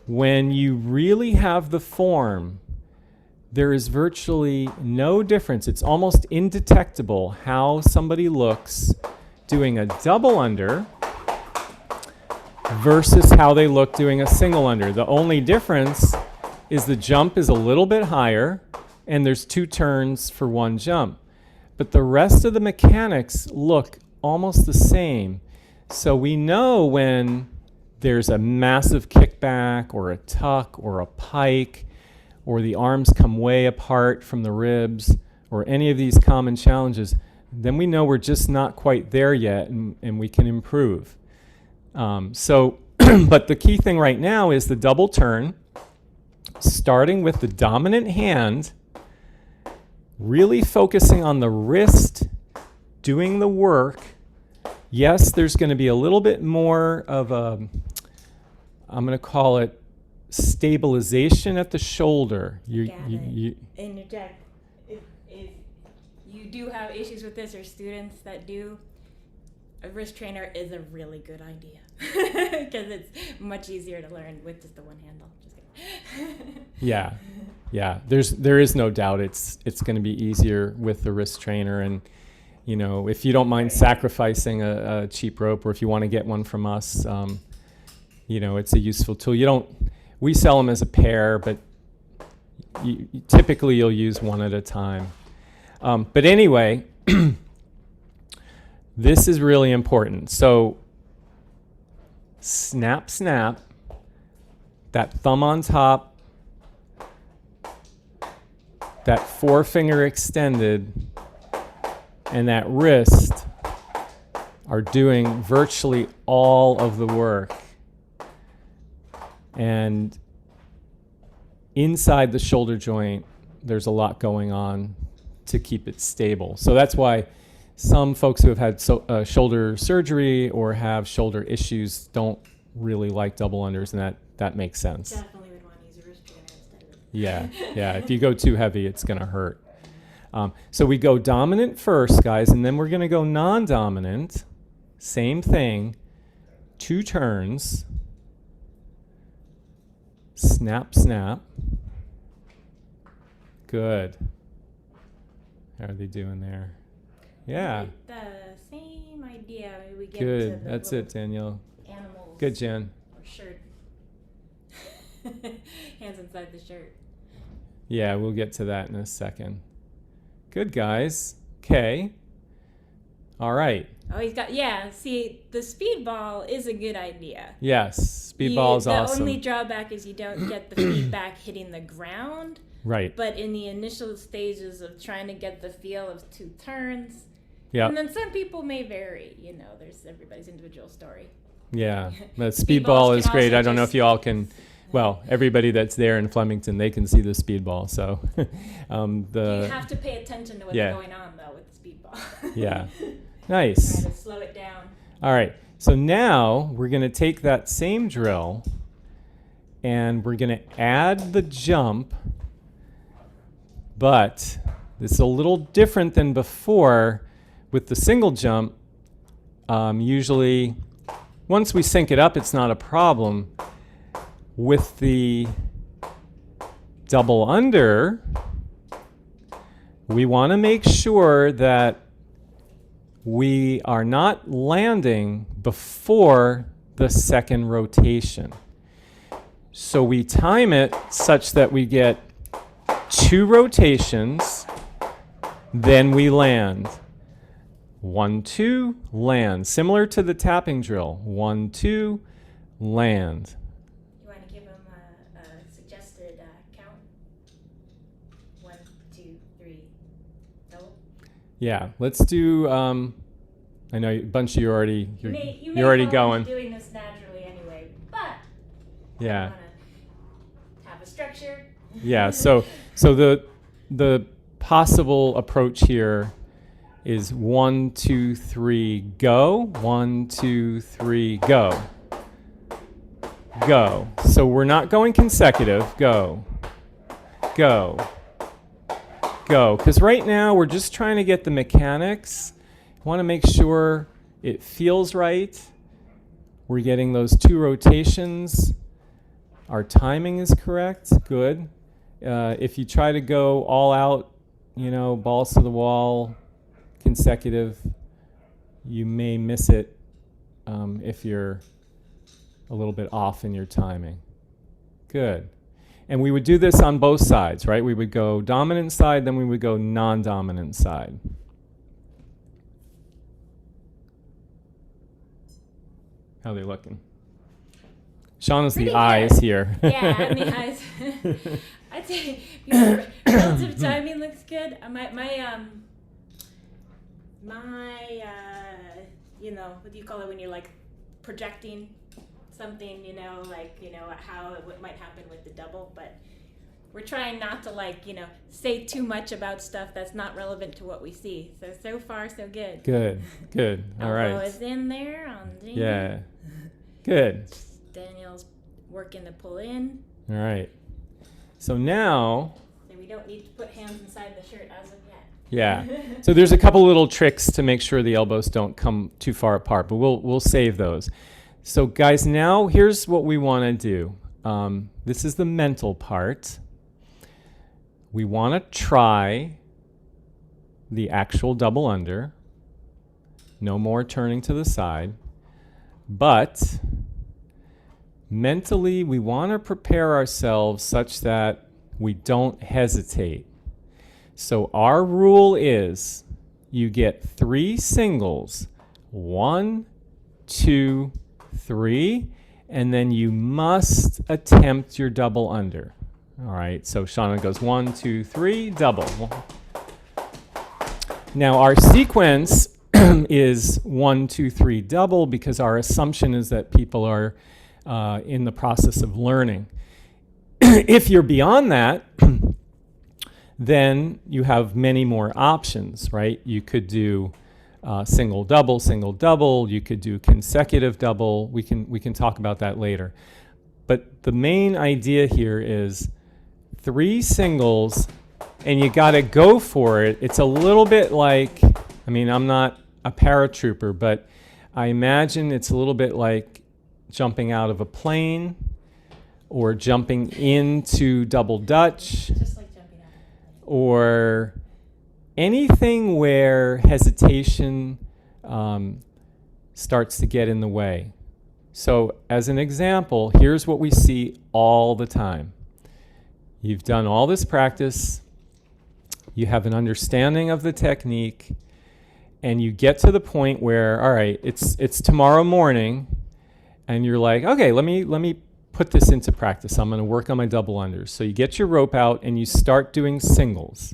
When you really have the form, there is virtually no difference. It's almost indetectable how somebody looks doing a double under versus how they look doing a single under. The only difference is the jump is a little bit higher and there's 2 turns for 1 jump. But the rest of the mechanics look almost the same. So we know when there's a massive kickback or a tuck or a pike or the arms come way apart from the ribs or any of these common challenges, then we know we're just not quite there yet and we can improve. But the key thing right now is the double turn, starting with the dominant hand, really focusing on the wrist, doing the work. Yes, there's going to be a little bit more of a, I'm going to call it stabilization at the shoulder. You interject. If you do have issues with this, or students that do, a wrist trainer is a really good idea because it's much easier to learn with just the one handle. Just kidding. Yeah. There is no doubt it's going to be easier with the wrist trainer, and you know, if you don't mind sacrificing a cheap rope, or if you want to get one from us, you know, it's a useful tool. We sell them as a pair, but typically you'll use one at a time. But anyway, this is really important. So snap, snap, that thumb on top, that forefinger extended, and that wrist are doing virtually all of the work. And inside the shoulder joint, there's a lot going on to keep it stable. So that's why some folks who have had shoulder surgery or have shoulder issues don't really like double unders, and that makes sense. Definitely would want to use a wrist trainer instead of Yeah. If you go too heavy, it's going to hurt. So we go dominant first, guys, and then we're going to go non-dominant. Same thing. 2 turns. Snap, snap. Good. How are they doing there? Yeah. The same idea. Maybe we get Good. to the That's little it, Danielle. animals. Good, Jen. Or shirt. Hands inside the shirt. Yeah, we'll get to that in a second. Good, guys. Okay. All right. Oh, he's got, yeah, see, the speedball is a good idea. Yes, speedball is awesome. The only drawback is you don't get the feedback hitting the ground. Right. But in the initial stages of trying to get the feel of 2 turns, Yeah. and then some people may vary, you know, there's everybody's individual story. Yeah, but Speedballs speedball is can great. also I don't know if just- you all can. Well, everybody that's there in Flemington, they can see the speedball. So, You have to pay attention to what's yeah. going on though with the speedball. Yeah. Nice. Try to slow it down. All right. So now we're going to take that same drill and we're going to add the jump, but it's a little different than before with the single jump. Usually, once we sync it up, it's not a problem. With the double under, we want to make sure that we are not landing before the second rotation. So we time it such that we get 2 rotations, then we land. 1, 2, land. Similar to the tapping drill. 1, 2, land. You want to give them a suggested count? 1, 2, 3, double. Yeah, let's do. I know a bunch of you already. You may You're already follow me going. doing this naturally anyway, but Yeah. I want to have a structure. Yeah. So the possible approach here is 1, 2, 3, go. 1, 2, 3, go. Go. So we're not going consecutive. Go. Go. Go. Because right now we're just trying to get the mechanics. Want to make sure it feels right. We're getting those 2 rotations. Our timing is correct. Good. If you try to go all out, you know, balls to the wall, consecutive, you may miss it if you're a little bit off in your timing. Good. And we would do this on both sides, right? We would go dominant side, then we would go non-dominant side. How are they looking? Shauna's Pretty the good. eyes here. Yeah, I'm the eyes. I'd say relative timing looks good. You know, what do you call it when you're like projecting something, you know, like, you know, what might happen with the double, but we're trying not to, like, you know, say too much about stuff that's not relevant to what we see. So far, so good. Good, good. All right. Elbow is in there on Daniel. Yeah. Good. Daniel's working to pull in. All right. So now, And we don't need to put hands inside the shirt as of yet. yeah. So there's a couple little tricks to make sure the elbows don't come too far apart, but we'll save those. So guys, now here's what we want to do. This is the mental part. We want to try the actual double under. No more turning to the side. But mentally, we want to prepare ourselves such that we don't hesitate. So our rule is you get 3 singles. 1, 2, 3, and then you must attempt your double under. All right, so Shana goes 1, 2, 3, double. Now our sequence is 1, 2, 3, double because our assumption is that people are in the process of learning. If you're beyond that, then you have many more options, right? You could do single double. You could do consecutive double. We can talk about that later. But the main idea here is 3 singles, and you got to go for it. It's a little bit like, I mean, I'm not a paratrooper, but I imagine it's a little bit like jumping out of a plane or jumping into double Dutch. Just like jumping out. Or anything where hesitation starts to get in the way. So as an example, here's what we see all the time. You've done all this practice, you have an understanding of the technique, and you get to the point where, all right, it's tomorrow morning, and you're like, okay, let me put this into practice. I'm going to work on my double unders. So you get your rope out and you start doing singles.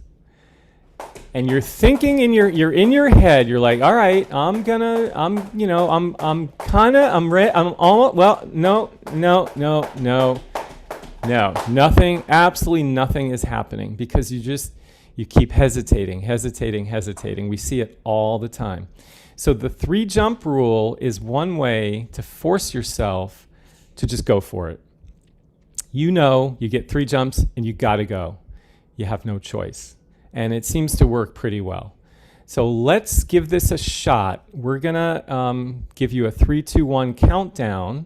And you're thinking you're in your head, you're like, all right, I'm nothing, absolutely nothing is happening because you keep hesitating. We see it all the time. So the 3 jump rule is one way to force yourself to just go for it. You know, you get 3 jumps and you gotta go. You have no choice. And it seems to work pretty well. So let's give this a shot. We're gonna give you a 3, 2, 1 countdown,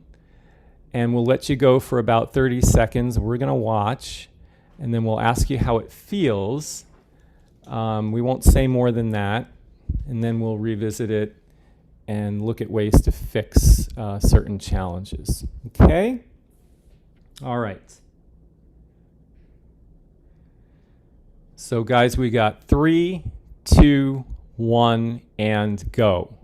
and we'll let you go for about 30 seconds. We're gonna watch, and then we'll ask you how it feels. We won't say more than that, and then we'll revisit it and look at ways to fix certain challenges. Okay? All right. So guys, we got 3, 2, 1, and go.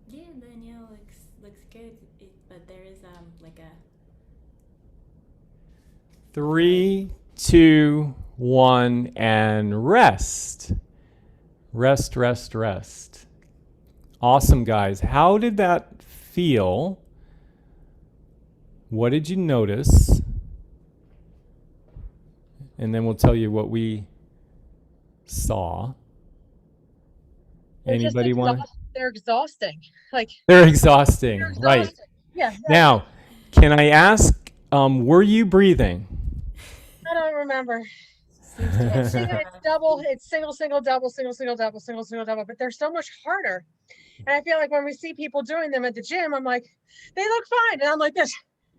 Yeah, Danielle looks good, but there is like a 3, 2, 1, and rest. Rest. Awesome, guys. How did that feel? What did you notice? And then we'll tell you what we saw. They're just Anybody want? They're exhausting. They're exhausting, They're right? exhausting. Yeah. Now, can I ask, were you breathing? I don't remember. Seems to have It's double, it's single, single, double, single, single, double, single, single, double, but they're so much harder. And I feel like when we see people doing them at the gym, I'm like, they look fine. And I'm like this,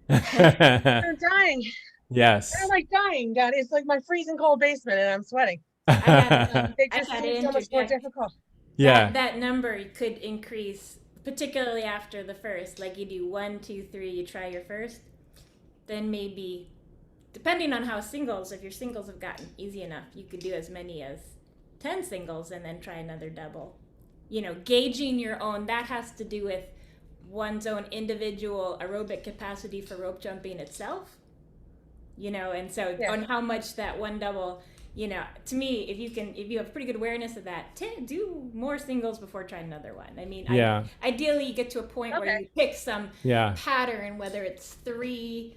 I'm dying. Yes. I'm like dying, God. It's like my freezing cold basement and I'm sweating. They I just gotta seem so much more interject. difficult. Yeah. That number could increase, particularly after the first. Like you do 1, 2, 3, you try your first, then maybe, depending on how singles, if your singles have gotten easy enough, you could do as many as 10 singles and then try another double. You know, gauging your own, that has to do with one's own individual aerobic capacity for rope jumping itself. You know, and so Yeah. on how much that one double, you know, to me, if you have pretty good awareness of that, do more singles before trying another one. I mean, Yeah. ideally you get to a point where Okay. you pick some Yeah. pattern, whether it's 3,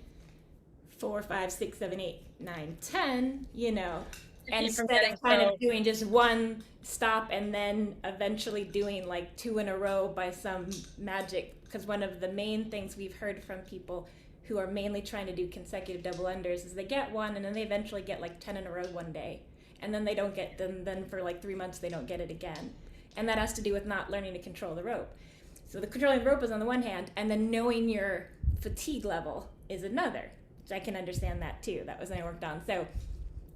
4, 5, 6, 7, 8, 9, 10, you know, keep instead from getting of kind so- of doing just one stop and then eventually doing like 2 in a row by some magic. Because one of the main things we've heard from people who are mainly trying to do consecutive double unders is they get one and then they eventually get like 10 in a row one day, and then they don't get them. Then for like 3 months they don't get it again, and that has to do with not learning to control the rope. So the controlling the rope is on the one hand, and then knowing your fatigue level is another. So I can understand that too. That was something I worked on. So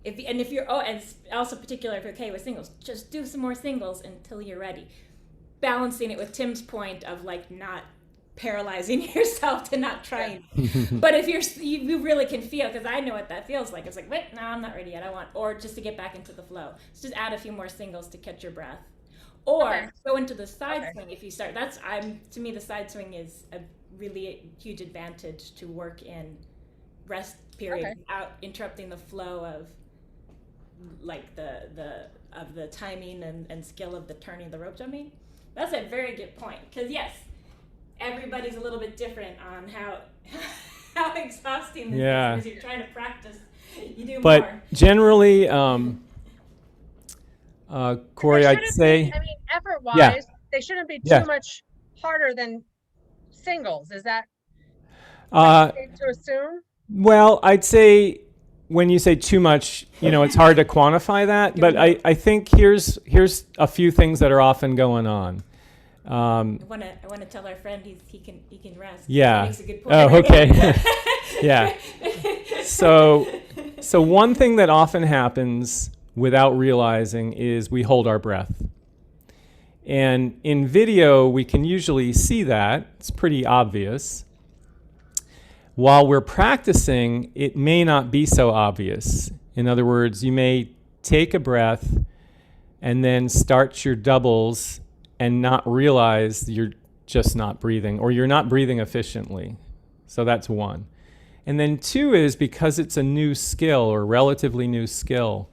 if you're and it's also particular if you're okay with singles, just do some more singles until you're ready. Balancing it with Tim's point of like not paralyzing yourself to not trying. But if you really can feel, because I know what that feels like. It's like, wait, no, I'm not ready yet. or just to get back into the flow. So just add a few more singles to catch your breath. Or go into the side swing if you start. To me, the side swing is a really huge advantage to work in rest period without interrupting the flow of like the timing and skill of the turning the rope jumping. That's a very good point, because yes, everybody's a little bit different on how exhausting this is, because you're trying to practice. You do But more. generally, Corey, I'd say, I mean, effort-wise, they shouldn't be too much harder than singles. Is that safe to assume? well, I'd say when you say too much, it's hard to quantify that. But I think here's a few things that are often going on. I want to tell our friend he can rest. Yeah. He makes a good point. Oh, okay. Yeah. So one thing that often happens without realizing is we hold our breath. And in video, we can usually see that. It's pretty obvious. While we're practicing, it may not be so obvious. In other words, you may take a breath and then start your doubles and not realize you're just not breathing, or you're not breathing efficiently. So that's one. And then two is, because it's a new skill or relatively new skill,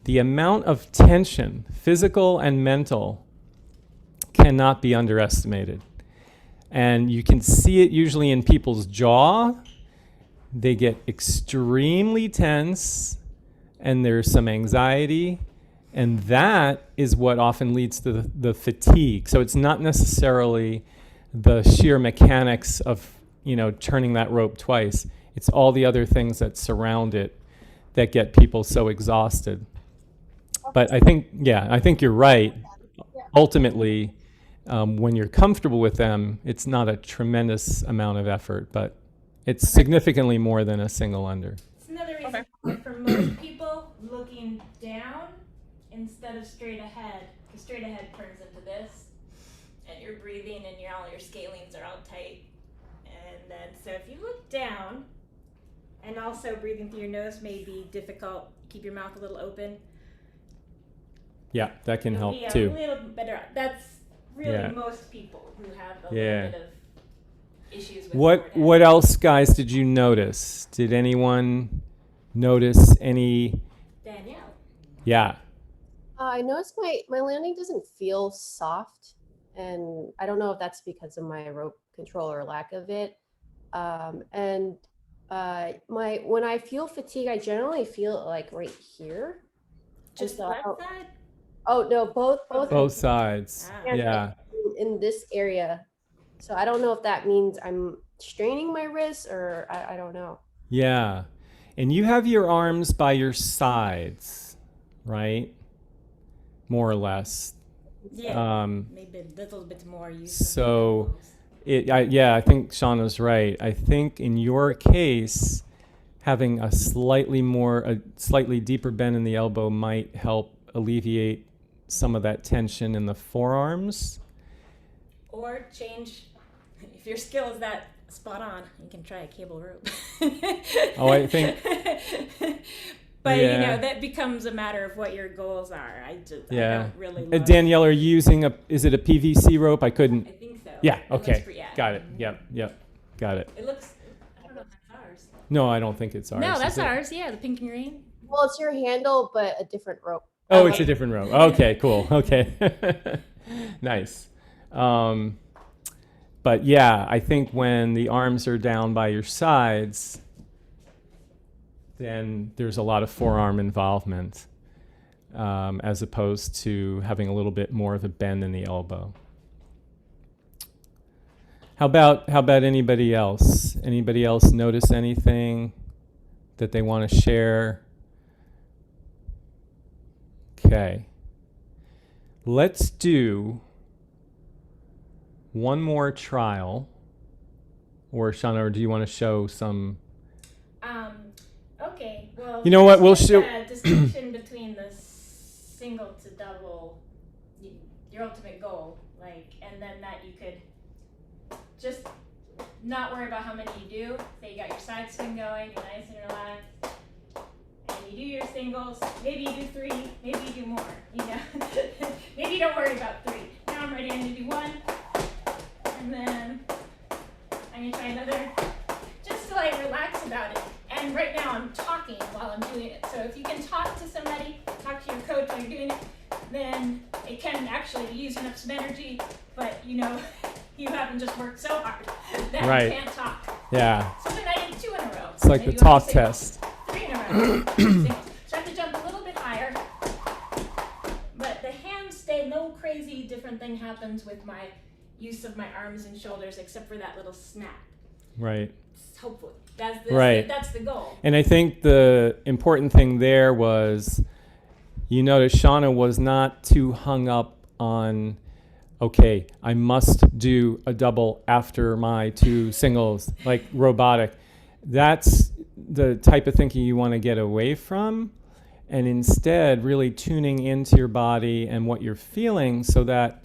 the amount of tension, physical and mental, cannot be underestimated. And you can see it usually in people's jaw. They get extremely tense, and there's some anxiety. And that is what often leads to the fatigue. So it's not necessarily the sheer mechanics of, turning that rope twice. It's all the other things that surround it that get people so exhausted. But I think you're right. Ultimately, when you're comfortable with them, it's not a tremendous amount of effort, but it's significantly more than a single under. It's another reason why for most people, looking down instead of straight ahead, because straight ahead turns into this, and you're breathing and all your scalenes are all tight. And then, so if you look down, and also breathing through your nose may be difficult, keep your mouth a little open. Yeah, that can You'll help be too. a little better. That's really most people who have a little bit of issues with What else, guys, did you notice? Did anyone notice any? Danielle. Yeah. I noticed my landing doesn't feel soft, and I don't know if that's because of my rope control or lack of it. When I feel fatigue, I generally feel it like right here. Just the left side? Oh no, Both sides. Yeah. In this area. So I don't know if that means I'm straining my wrists, or I don't know. Yeah. And you have your arms by your sides, right? More or less. Yeah, maybe a little bit more use of the So, elbows. I think Shauna's right. I think in your case, having a slightly deeper bend in the elbow might help alleviate some of that tension in the forearms. Or change, if your skill is that spot on, you can try a cable rope. Oh, I think. But Yeah. that becomes a matter of what your goals are. I Yeah. don't really love Danielle, are you using is it a PVC rope? I couldn't. I think so. Yeah, It looks okay. yeah. Got it. Yep. Got it. It looks, I don't know if that's ours. No, I don't think it's ours. No, is that's it? ours. Yeah, the pink and green. Well, it's your handle, but a different rope. Oh, it's a different rope. Okay, cool. Okay. Nice. But yeah, I think when the arms are down by your sides, then there's a lot of forearm involvement, as opposed to having a little bit more of a bend in the elbow. How about anybody else? Anybody else notice anything that they want to share? Okay. Let's do one more trial. Or Shana, or do you want to show some? Okay. Well, You know what, we'll there's show- a distinction between the single to double, your ultimate goal, and then that you could just not worry about how many you do. Say you got your side swing going, you're nice and relaxed, and you do your singles. Maybe you do 3, maybe you do more. Maybe you don't worry about 3. Now I'm ready. I'm gonna do 1, and then I'm gonna try another. Just to relax about it. And right now I'm talking while I'm doing it. So if you can talk to somebody, talk to your coach while you're doing it, then it can actually use up some energy. But you haven't just worked so hard that Right. you can't talk. Yeah, So then I did 2 in a row. it's like Maybe the one talk single, test. 3 in a row. Singles. So I have to jump a little bit higher. But the hands stay, no crazy different thing happens with my use of my arms and shoulders except for that little snap. Right. Hopefully. That's the goal. And I think the important thing there was, notice Shana was not too hung up on, okay, I must do a double after my 2 singles, like robotic. That's the type of thinking you want to get away from, and instead really tuning into your body and what you're feeling, so that,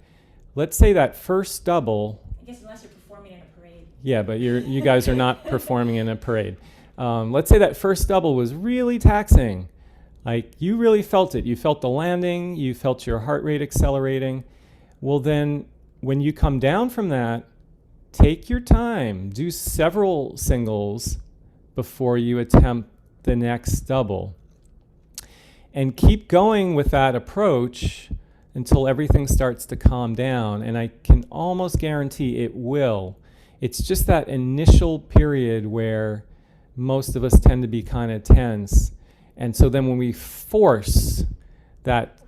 let's say that first double. I guess unless you're performing in a parade. Yeah, but you guys are not performing in a parade. Let's say that first double was really taxing. Like, you really felt it. You felt the landing. You felt your heart rate accelerating. Well, then when you come down from that, take your time. Do several singles before you attempt the next double. And keep going with that approach until everything starts to calm down. And I can almost guarantee it will. It's just that initial period where most of us tend to be kind of tense. And so then when we force that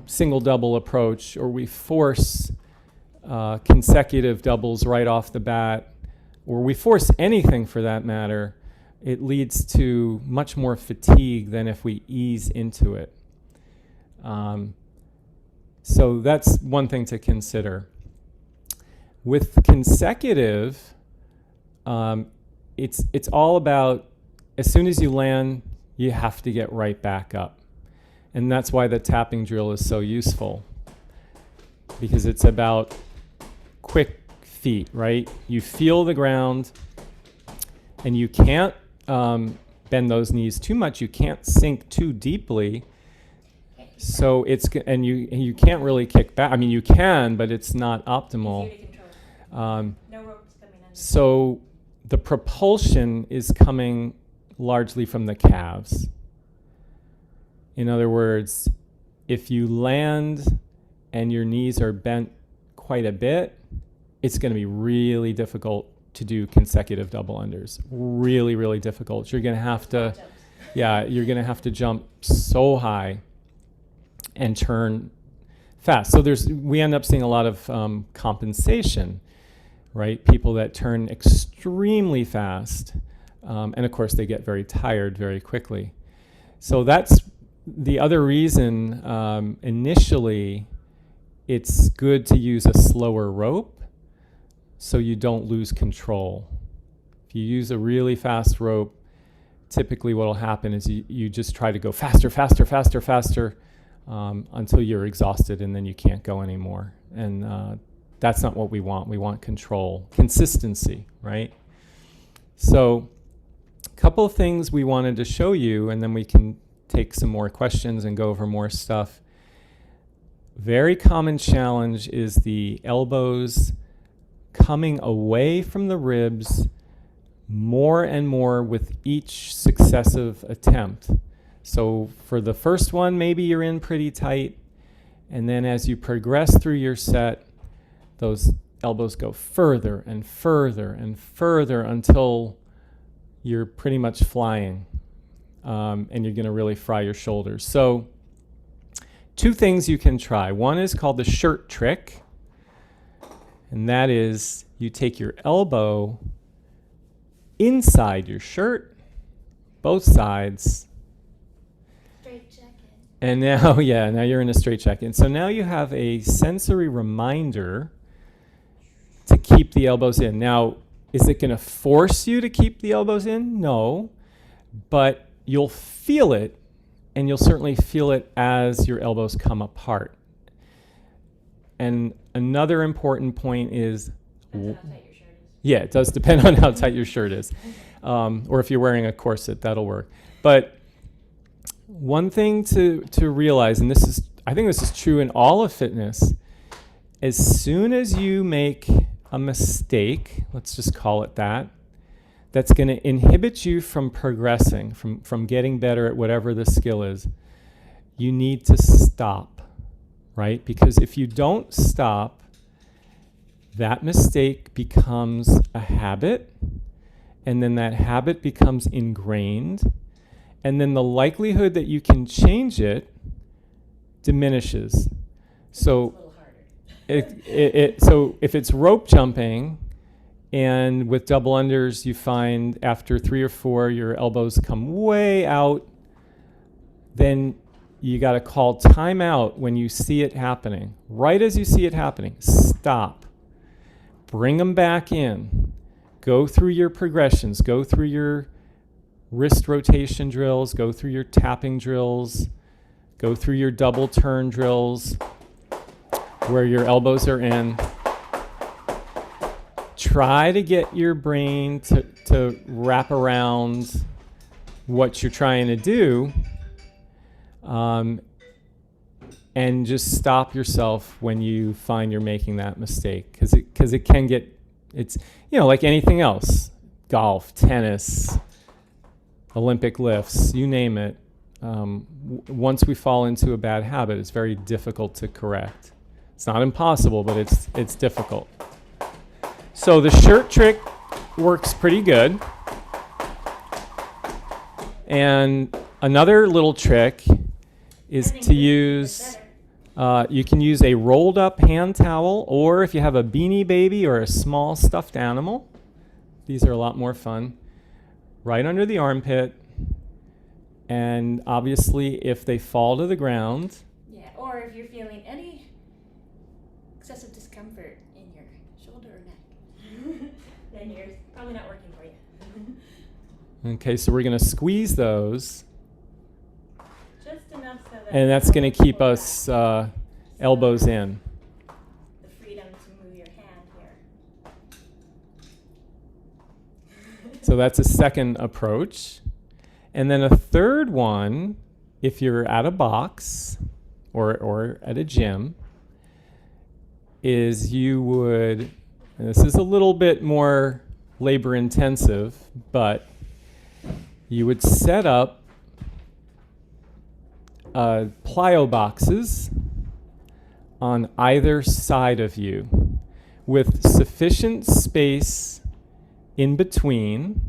single double approach, or we force consecutive doubles right off the bat, or we force anything for that matter, it leads to much more fatigue than if we ease into it. So that's one thing to consider. With consecutive, it's all about, as soon as you land, you have to get right back up. And that's why the tapping drill is so useful, because it's about quick feet, right? You feel the ground, and you can't bend those knees too much. You can't sink too deeply. So and you can't really kick back. I mean, you can, but it's not optimal. Easier to control. No ropes coming under. So the propulsion is coming largely from the calves. In other words, if you land and your knees are bent quite a bit, it's going to be really difficult to do consecutive double unders. Really, really difficult. You're going to have to, you're going to have to jump so high and turn fast. So we end up seeing a lot of compensation, right? People that turn extremely fast And of course, they get very tired very quickly. So that's the other reason initially it's good to use a slower rope so you don't lose control. If you use a really fast rope, typically what will happen is you just try to go faster, faster, faster, faster until you're exhausted and then you can't go anymore. And that's not what we want. We want control, consistency, right? So a couple of things we wanted to show you, and then we can take some more questions and go over more stuff. Very common challenge is the elbows coming away from the ribs more and more with each successive attempt. So for the first one, maybe you're in pretty tight, and then as you progress through your set, those elbows go further and further and further until you're pretty much flying, and you're going to really fry your shoulders. So two things you can try. One is called the shirt trick, and that is you take your elbow inside your shirt, both sides. Straight jacket. And now, yeah, now you're in a straight jacket. And so now you have a sensory reminder to keep the elbows in. Now, is it going to force you to keep the elbows in? No, but you'll feel it, and you'll certainly feel it as your elbows come apart. And another important point is, Depends on how tight your shirt is. yeah, it does depend on how tight your shirt is. Or if you're wearing a corset, that'll work. But one thing to realize, and I think this is true in all of fitness, as soon as you make a mistake, let's just call it that, that's going to inhibit you from progressing, from getting better at whatever the skill is, you need to stop, right? Because if you don't stop, that mistake becomes a habit, and then that habit becomes ingrained, and then the likelihood that you can change it diminishes. So so if it's rope jumping, and with double unders you find after 3 or 4 your elbows come way out, then you got to call time out when you see it happening. Right as you see it happening, stop. Bring them back in. Go through your progressions. Go through your wrist rotation drills. Go through your tapping drills. Go through your double turn drills where your elbows are in. Try to get your brain to wrap around what you're trying to do, and just stop yourself when you find you're making that mistake, because it can get, it's, like anything else, golf, tennis, Olympic lifts, you name it. Once we fall into a bad habit, it's very difficult to correct. It's not impossible, but it's difficult. So the shirt trick works pretty good. And another little trick is to use, you can use a rolled up hand towel, or if you have a Beanie Baby or a small stuffed animal, these are a lot more fun, right under the armpit. And obviously if they fall to the ground. Yeah, or if you're feeling any excessive discomfort in your shoulder or neck, then you're probably not working for you. Okay, so we're going to squeeze those. Just enough so that. And that's going to keep us elbows in. The freedom to move your hand here. So that's a second approach. And then a third one, if you're at a box or at a gym, is you would, and this is a little bit more labor intensive, but you would set up Plyo boxes on either side of you with sufficient space in between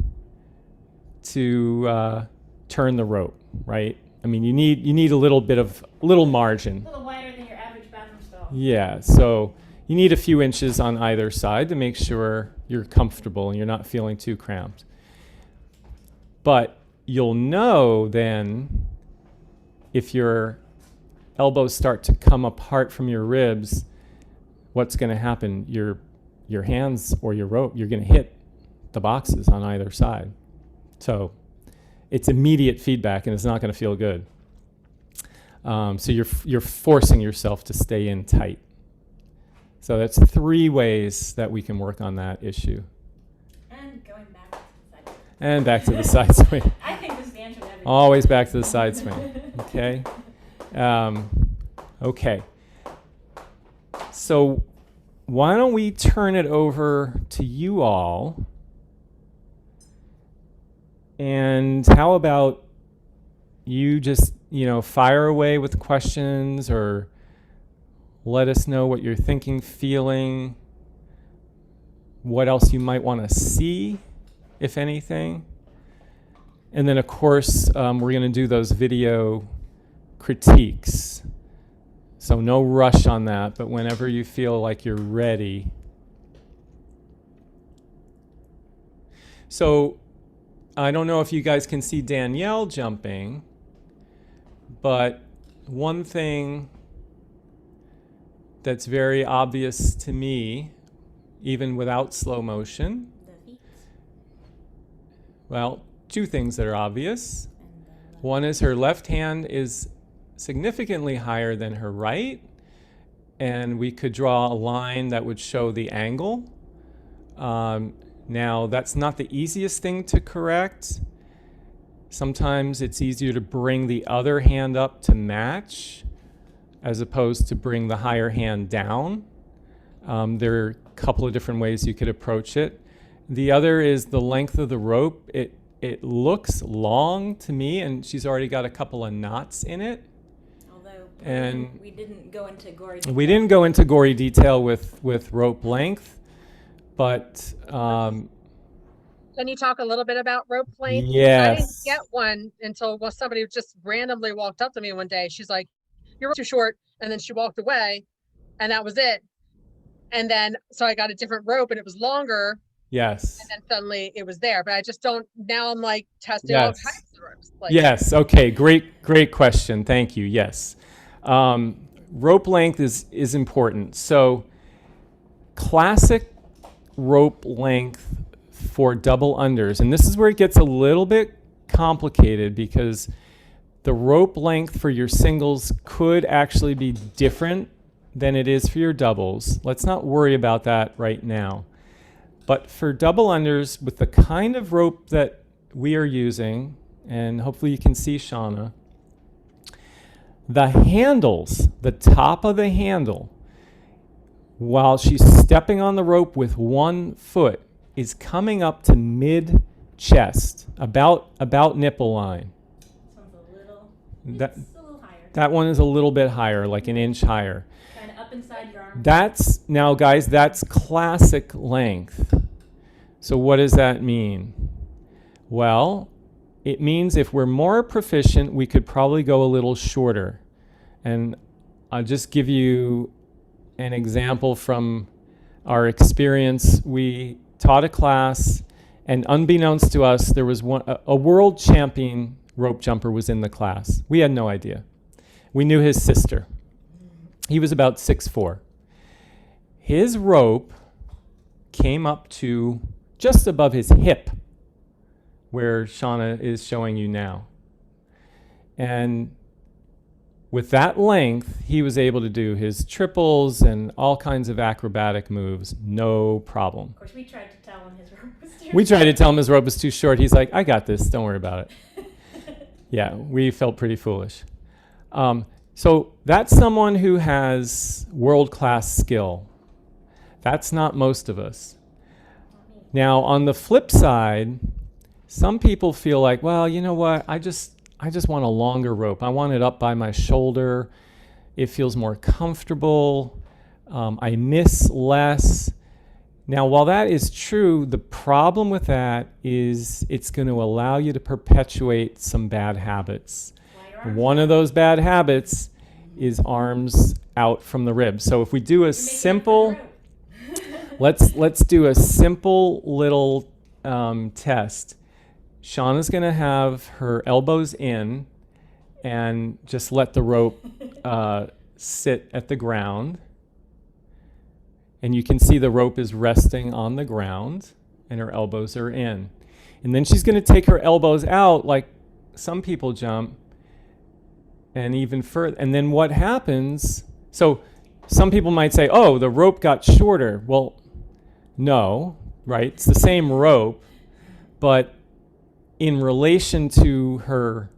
to turn the rope, right? I mean, you need a little margin. A little wider than your average bathroom stall. Yeah, so you need a few inches on either side to make sure you're comfortable and you're not feeling too cramped. But you'll know then if your elbows start to come apart from your ribs, what's going to happen. Your hands or your rope, you're going to hit the boxes on either side. So it's immediate feedback, and it's not going to feel good. So you're forcing yourself to stay in tight. So that's 3 ways that we can work on that issue. And going back to the side. And back to the side swing. I think this is the answer to everything. Always back to the side swing. Okay. Okay. So why don't we turn it over to you all? And how about you just, fire away with questions, or let us know what you're thinking, feeling, what else you might want to see, if anything. And then, of course, we're going to do those video critiques. So no rush on that, but whenever you feel like you're ready. So I don't know if you guys can see Danielle jumping, but one thing that's very obvious to me, even without slow motion, The feet. well, 2 things that are obvious. And the left. One is her left hand is significantly higher than her right, and we could draw a line that would show the angle. Now, that's not the easiest thing to correct. Sometimes it's easier to bring the other hand up to match as opposed to bring the higher hand down. There are a couple of different ways you could approach it. The other is the length of the rope. It looks long to me, and she's already got a couple of knots in it. Although And we didn't go into gory we didn't go into gory detail with rope length, but Can you talk a little bit about rope length? I didn't yes. get one until somebody just randomly walked up to me one day. She's like, "You're too short," and then she walked away, and that was it. And then so I got a different rope, and it was longer, Yes. and then suddenly it was there. But I just don't. Now I'm like testing all Yes. types of ropes. Like, Yes. Okay. Great question. Thank you. Yes. Rope length is important. So classic rope length for double unders, and this is where it gets a little bit complicated because the rope length for your singles could actually be different than it is for your doubles. Let's not worry about that right now. But for double unders, with the kind of rope that we are using, and hopefully you can see Shana, the handles, the top of the handle, while she's stepping on the rope with one foot, is coming up to mid-chest, about nipple line. This one's a little, That, it's a little higher. that one is a little bit higher, like an inch higher. Kind of up inside your arm. Now guys, that's classic length. So what does that mean? Well, it means if we're more proficient, we could probably go a little shorter. And I'll just give you an example from our experience. We taught a class, and unbeknownst to us, there was a world champion rope jumper was in the class. We had no idea. We knew his sister. He was about 6'4". His rope came up to just above his hip, where Shana is showing you now. And with that length, he was able to do his triples and all kinds of acrobatic moves, no problem. Of course, we tried to tell him his rope was too We tried to tell him his rope was too short. He's like, I got this, don't worry about it. Yeah, we felt pretty foolish. So that's someone who has world-class skill. That's not most of us. Now, on the flip side, some people feel like, well, you know what, I just want a longer rope. I want it up by my shoulder. It feels more comfortable. I miss less. Now, while that is true, the problem with that is it's going to allow you to perpetuate some bad habits. Fly your arms One out. of those bad habits is arms out from the ribs. So if we do a You're making it simple, for the rope. let's do a simple little test. Shauna's going to have her elbows in and just let the rope sit at the ground. And you can see the rope is resting on the ground and her elbows are in. And then she's going to take her elbows out like some people jump and even further. And then what happens? So some people might say, oh, the rope got shorter. Well, no, right? It's the same rope, but in relation to her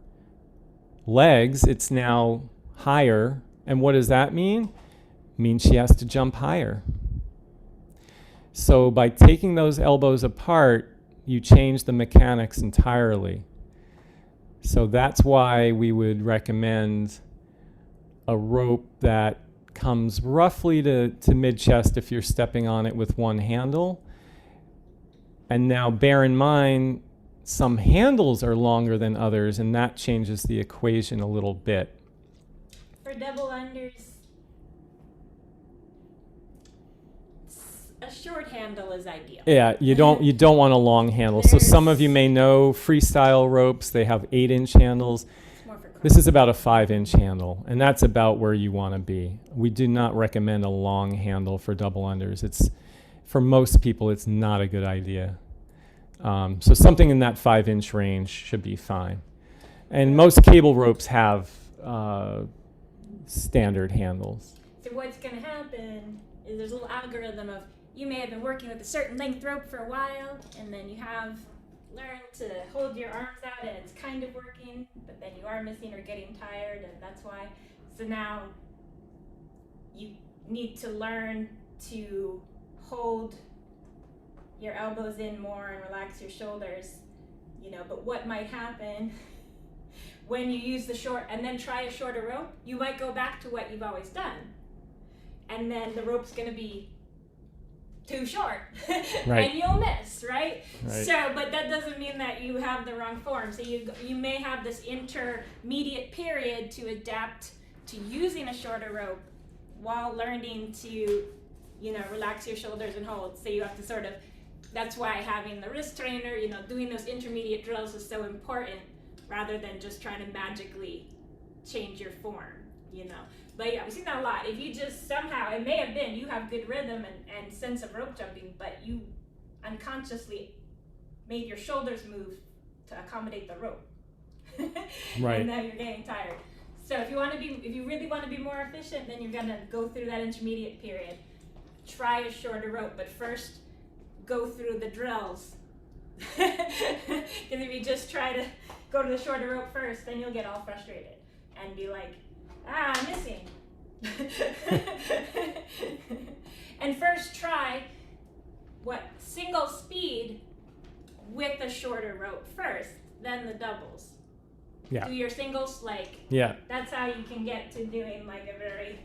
legs, it's now higher. And what does that mean? It means she has to jump higher. So by taking those elbows apart, you change the mechanics entirely. So that's why we would recommend a rope that comes roughly to mid-chest if you're stepping on it with one handle. And now bear in mind, some handles are longer than others, and that changes the equation a little bit. For double unders, a short handle is ideal. Yeah, you don't want a long handle. So some of you may know freestyle ropes, they have 8-inch handles. It's more for This is about a 5-inch handle, and that's about where you want to be. We do not recommend a long handle for double unders. It's, for most people, it's not a good idea. So something in that 5-inch range should be fine. And most cable ropes have standard handles. So what's going to happen is there's a little algorithm of you may have been working with a certain length rope for a while, and then you have learned to hold your arms out and it's kind of working, but then you are missing or getting tired, and that's why. So now you need to learn to hold your elbows in more and relax your shoulders, but what might happen when you use the short and then try a shorter rope, you might go back to what you've always done, and then the rope's going to be too short, Right. and you'll miss, right? Right. So, but that doesn't mean that you have the wrong form. So you may have this intermediate period to adapt to using a shorter rope while learning to, relax your shoulders and hold. So you have to sort of, that's why having the wrist trainer, doing those intermediate drills is so important, rather than just trying to magically change your form, But yeah, we've seen that a lot. If you just somehow, it may have been you have good rhythm and sense of rope jumping, but you unconsciously made your shoulders move to accommodate the rope. Right. And now you're getting tired. So if you really want to be more efficient, then you're gonna go through that intermediate period. Try a shorter rope, but first go through the drills. Because if you just try to go to the shorter rope first, then you'll get all frustrated and be like, I'm missing. And first try single speed with a shorter rope first, then the doubles. Yeah. Do your singles Yeah. that's how you can get to doing a very,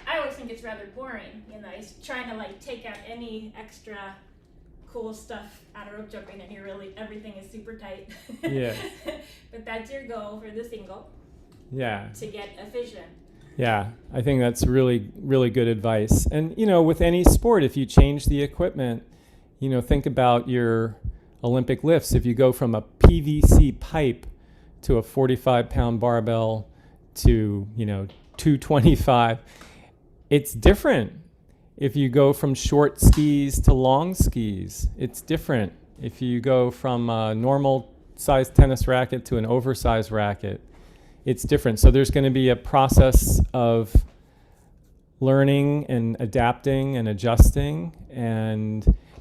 I always think it's rather boring, it's trying to take out any extra cool stuff out of rope jumping, and everything is super tight. Yes. But that's your goal for the single, Yeah. to get efficient. Yeah, I think that's really, really good advice. And, with any sport, if you change the equipment, think about your Olympic lifts. If you go from a PVC pipe to a 45-pound barbell to, 225, it's different. If you go from short skis to long skis, it's different. If you go from a normal size tennis racket to an oversized racket, it's different. So there's going to be a process of learning and adapting and adjusting,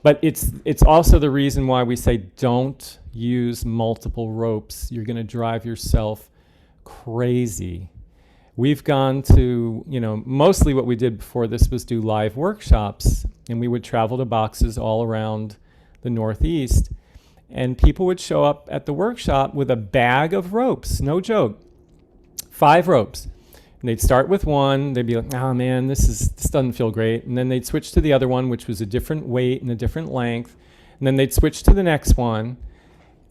but it's also the reason why we say don't use multiple ropes. You're going to drive yourself crazy. We've gone to, mostly what we did before this was do live workshops, and we would travel to boxes all around the Northeast, and people would show up at the workshop with a bag of ropes, no joke, 5 ropes. And they'd start with one, they'd be like, oh man, this doesn't feel great. And then they'd switch to the other one, which was a different weight and a different length. And then they'd switch to the next one.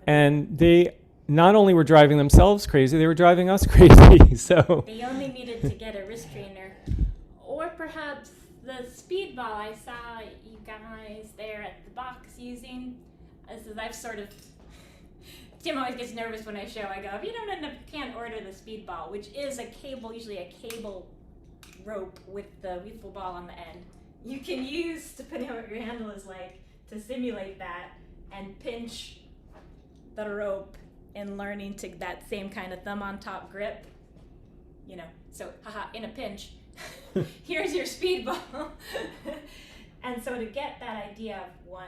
And they not only were driving themselves crazy, they were driving us crazy. So They only needed to get a wrist trainer, or perhaps the speedball I saw you guys there at the box using. I've sort of, Tim always gets nervous when I show. I go, if you don't end up, can't order the speedball, which is a cable, usually a cable rope with the wiffle ball on the end. You can use, depending on what your handle is like, to simulate that and pinch the rope and learning to that same kind of thumb on top grip. You know, so haha, in a pinch, here's your speedball. And so to get that idea of 1,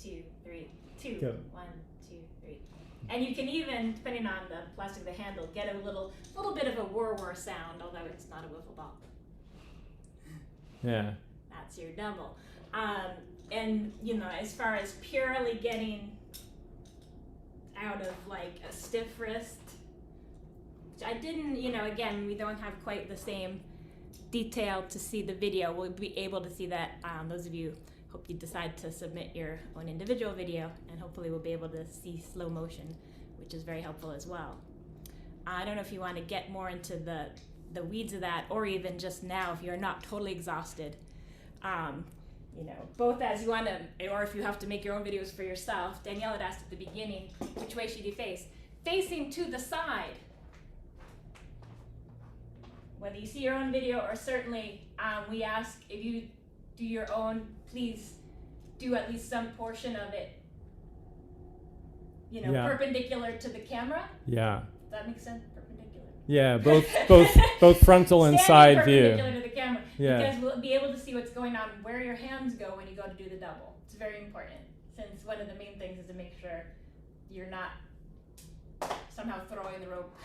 2, 3, 2, Go. 1, 2, 3. And you can even, depending on the plastic of the handle, get a little bit of a whir sound, although it's not a wiffle ball. Yeah. That's your double. And you know, as far as purely getting out of like a stiff wrist, which I didn't, you know, again, we don't have quite the same detail to see the video. We'll be able to see that. Those of you, hope you decide to submit your own individual video, and hopefully we'll be able to see slow motion, which is very helpful as well. I don't know if you want to get more into the weeds of that, or even just now if you're not totally exhausted. You know, both as you want to, or if you have to make your own videos for yourself. Danielle had asked at the beginning, which way should you face? Facing to the side. Whether you see your own video, or certainly we ask if you do your own, please do at least some portion of it, you know, Yeah. perpendicular to the camera. Yeah. Does that make sense? Perpendicular. Yeah, both frontal and Standing side view. perpendicular to the camera. Yeah. Because we'll be able to see what's going on, where your hands go when you go to do the double. It's very important, since one of the main things is to make sure you're not somehow throwing the rope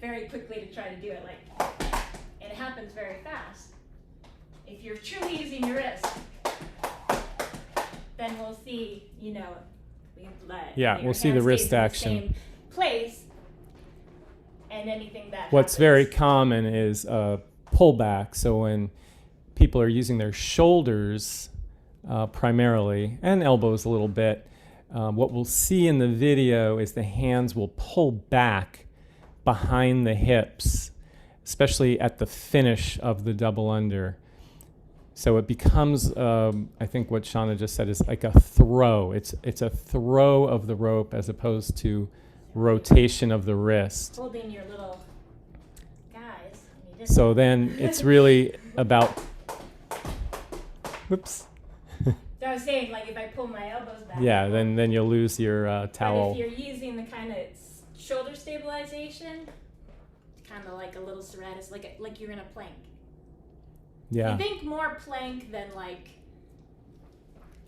very quickly to try to do it like, and it happens very fast. If you're truly using your wrist, then we'll see, you know, Yeah, your we'll see the hand wrist stays in the action. same place, and anything that What's happens. very common is pullback. So when people are using their shoulders primarily, and elbows a little bit, what we'll see in the video is the hands will pull back behind the hips, especially at the finish of the double under. So it becomes, I think what Shana just said is like a throw. It's a throw of the rope as opposed to rotation of the wrist. Holding your little guys. And you just So then it's really about, whoops. So I was saying, like, if I pull my elbows back. Yeah, then you'll lose your towel. But if you're using the kind of shoulder stabilization, it's kind of like a little serratus, like you're in a plank. Yeah. You think more plank than like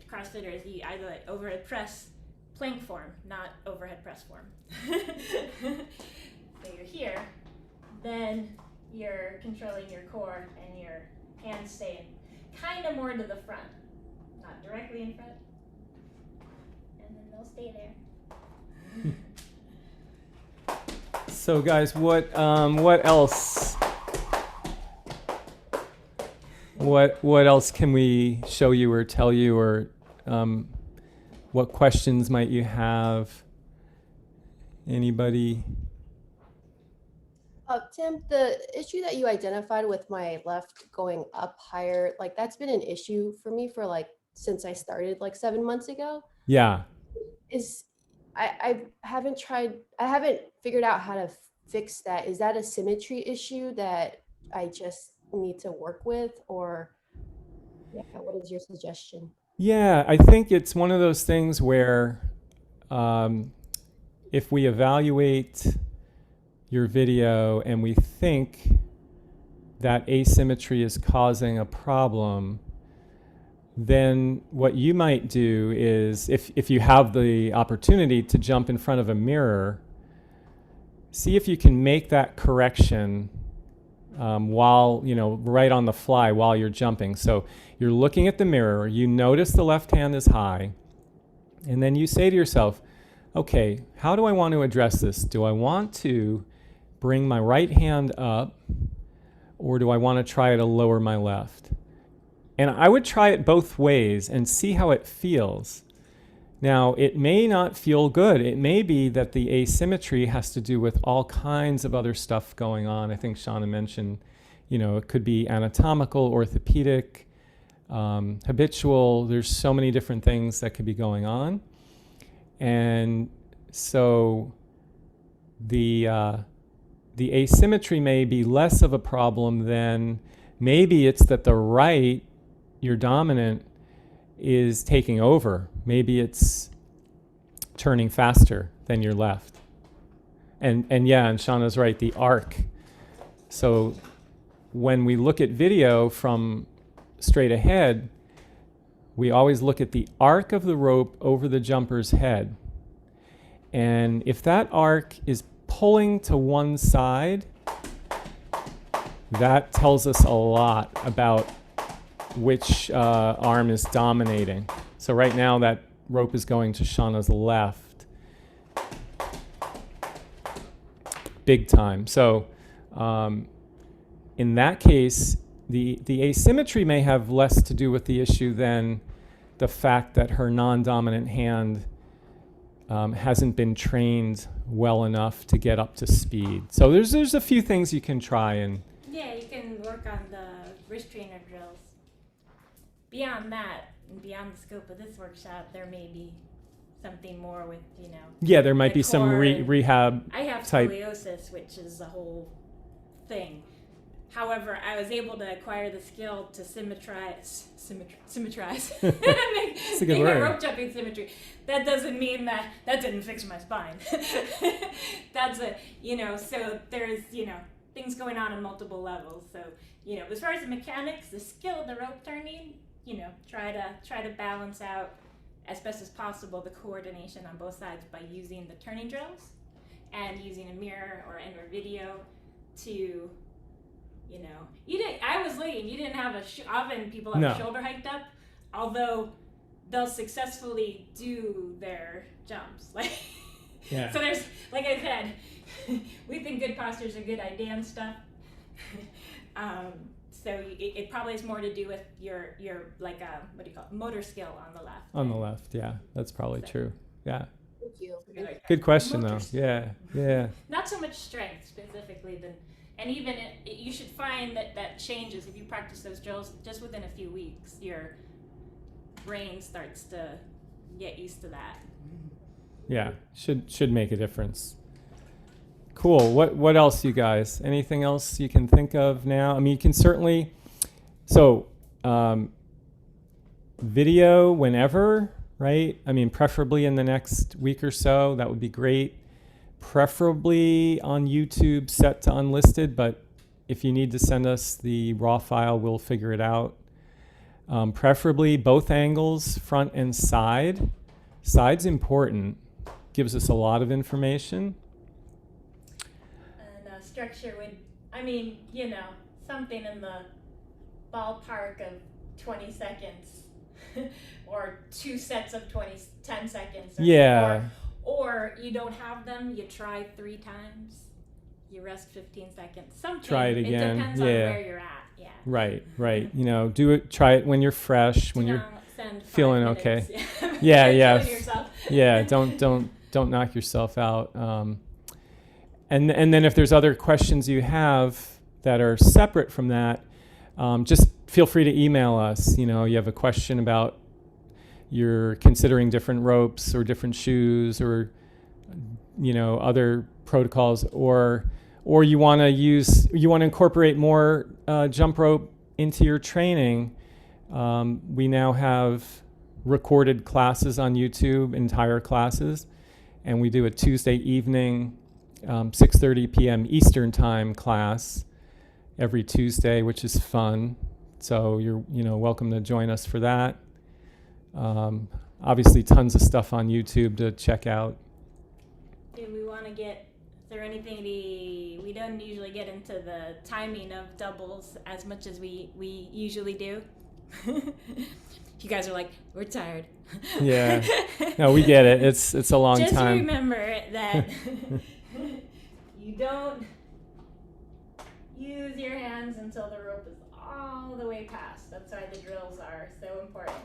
CrossFitters. You either like overhead press plank form, not overhead press form. So you're here, then you're controlling your core and your hands staying kind of more to the front, not directly in front, and then they'll stay there. So guys, what else? What else can we show you or tell you, or what questions might you have? Anybody? Tim, the issue that you identified with my left going up higher, like that's been an issue for me for like since I started like 7 months ago. Yeah. I haven't figured out how to fix that. Is that a symmetry issue that I just need to work with, or yeah, what is your suggestion? Yeah, I think it's one of those things where if we evaluate your video and we think that asymmetry is causing a problem, then what you might do is, if you have the opportunity to jump in front of a mirror, see if you can make that correction while, right on the fly while you're jumping. So you're looking at the mirror, you notice the left hand is high, and then you say to yourself, okay, how do I want to address this? Do I want to bring my right hand up, or do I want to try to lower my left? And I would try it both ways and see how it feels. Now, it may not feel good. It may be that the asymmetry has to do with all kinds of other stuff going on. I think Shana mentioned, it could be anatomical, orthopedic, habitual. There's so many different things that could be going on. And so the asymmetry may be less of a problem than maybe it's that the right, your dominant, is taking over. Maybe it's turning faster than your left. And Shauna's right, the arc. So when we look at video from straight ahead, we always look at the arc of the rope over the jumper's head. And if that arc is pulling to one side, that tells us a lot about which arm is dominating. So right now that rope is going to Shauna's left. Big time. So in that case, the asymmetry may have less to do with the issue than the fact that her non-dominant hand hasn't been trained well enough to get up to speed. So there's a few things you can try and. Yeah, you can work on the wrist trainer drills. Beyond that, and beyond the scope of this workshop, there may be something more with, Yeah, there might the be some core. rehab. I have type. scoliosis, which is a whole thing. However, I was able to acquire the skill to symmetrize. It's a good make word. my rope jumping symmetry. That doesn't mean that didn't fix my spine. That's so there's, things going on multiple levels. So, as far as the mechanics, the skill of the rope turning, try to balance out as best as possible the coordination on both sides by using the turning drills and using a mirror or in a video to, I was looking, you didn't have often people have No. a shoulder hiked up, although they'll successfully do their jumps. Yeah. So there's, like I said, we think good posture is a good idea and stuff. So it probably has more to do with your motor skill on the left. On the left, yeah, that's probably true. Yeah. Thank you. Good question, though. Motors. Yeah. Not so much strength specifically, and even you should find that changes if you practice those drills just within a few weeks. Your brain starts to get used to that. Yeah, should make a difference. Cool. What else, you guys? Anything else you can think of now? I mean, you can certainly. So, video whenever, right? I mean, preferably in the next week or so. That would be great. Preferably on YouTube, set to unlisted. But if you need to send us the raw file, we'll figure it out. Preferably both angles, front and side. Side's important. Gives us a lot of information. And structure would, something in the ballpark of 20 seconds or 2 sets of 10 seconds. Yeah. Or you don't have them, you try 3 times, you rest 15 seconds. Something. Try it again. It depends on where you're at. Yeah. Right. Do it. Try it when you're fresh, when you're Send 5 feeling minutes. okay. Yeah. Yeah. Killing yourself. Yeah. Don't knock yourself out. And then if there's other questions you have that are separate from that, just feel free to email us. You have a question about you're considering different ropes or different shoes or other protocols, or you want to incorporate more jump rope into your training. We now have recorded classes on YouTube, entire classes, and we do a Tuesday evening 6:30 p.m. Eastern time class every Tuesday, which is fun. So you're welcome to join us for that. Obviously, tons of stuff on YouTube to check out. Do we want to get? Is there anything we don't usually get into the timing of doubles as much as we usually do? You guys are like, we're tired. Yeah. No, we get it. It's a long Just time. remember that you don't use your hands until the rope is all the way past. That's why the drills are so important.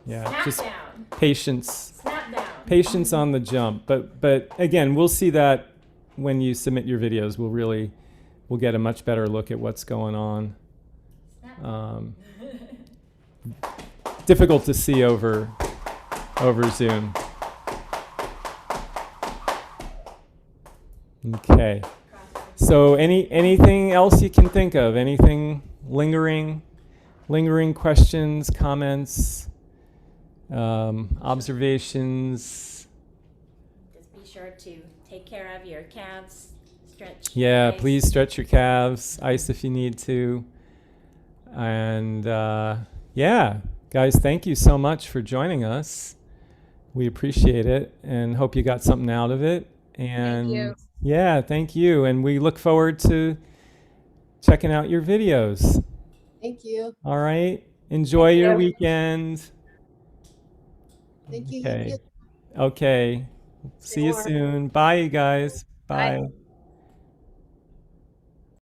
Yeah. Snap Just down. patience. Snap down. Patience on the jump. But again, we'll see that when you submit your videos. We'll get a much better look at what's going on. Snap. Difficult to see over over Zoom. Okay. So anything else you can think of? Anything lingering questions, comments, observations? Just be sure to take care of your calves, stretch. Yeah, ice. please stretch your calves, ice if you need to. And yeah, guys, thank you so much for joining us. We appreciate it and hope you got something out of it. And you. yeah, thank you. And we look forward to checking out your videos. Thank you. All right. Enjoy your you. weekend. Thank you. Okay. Okay. See you Sure. soon. Bye, you guys. Bye. Bye.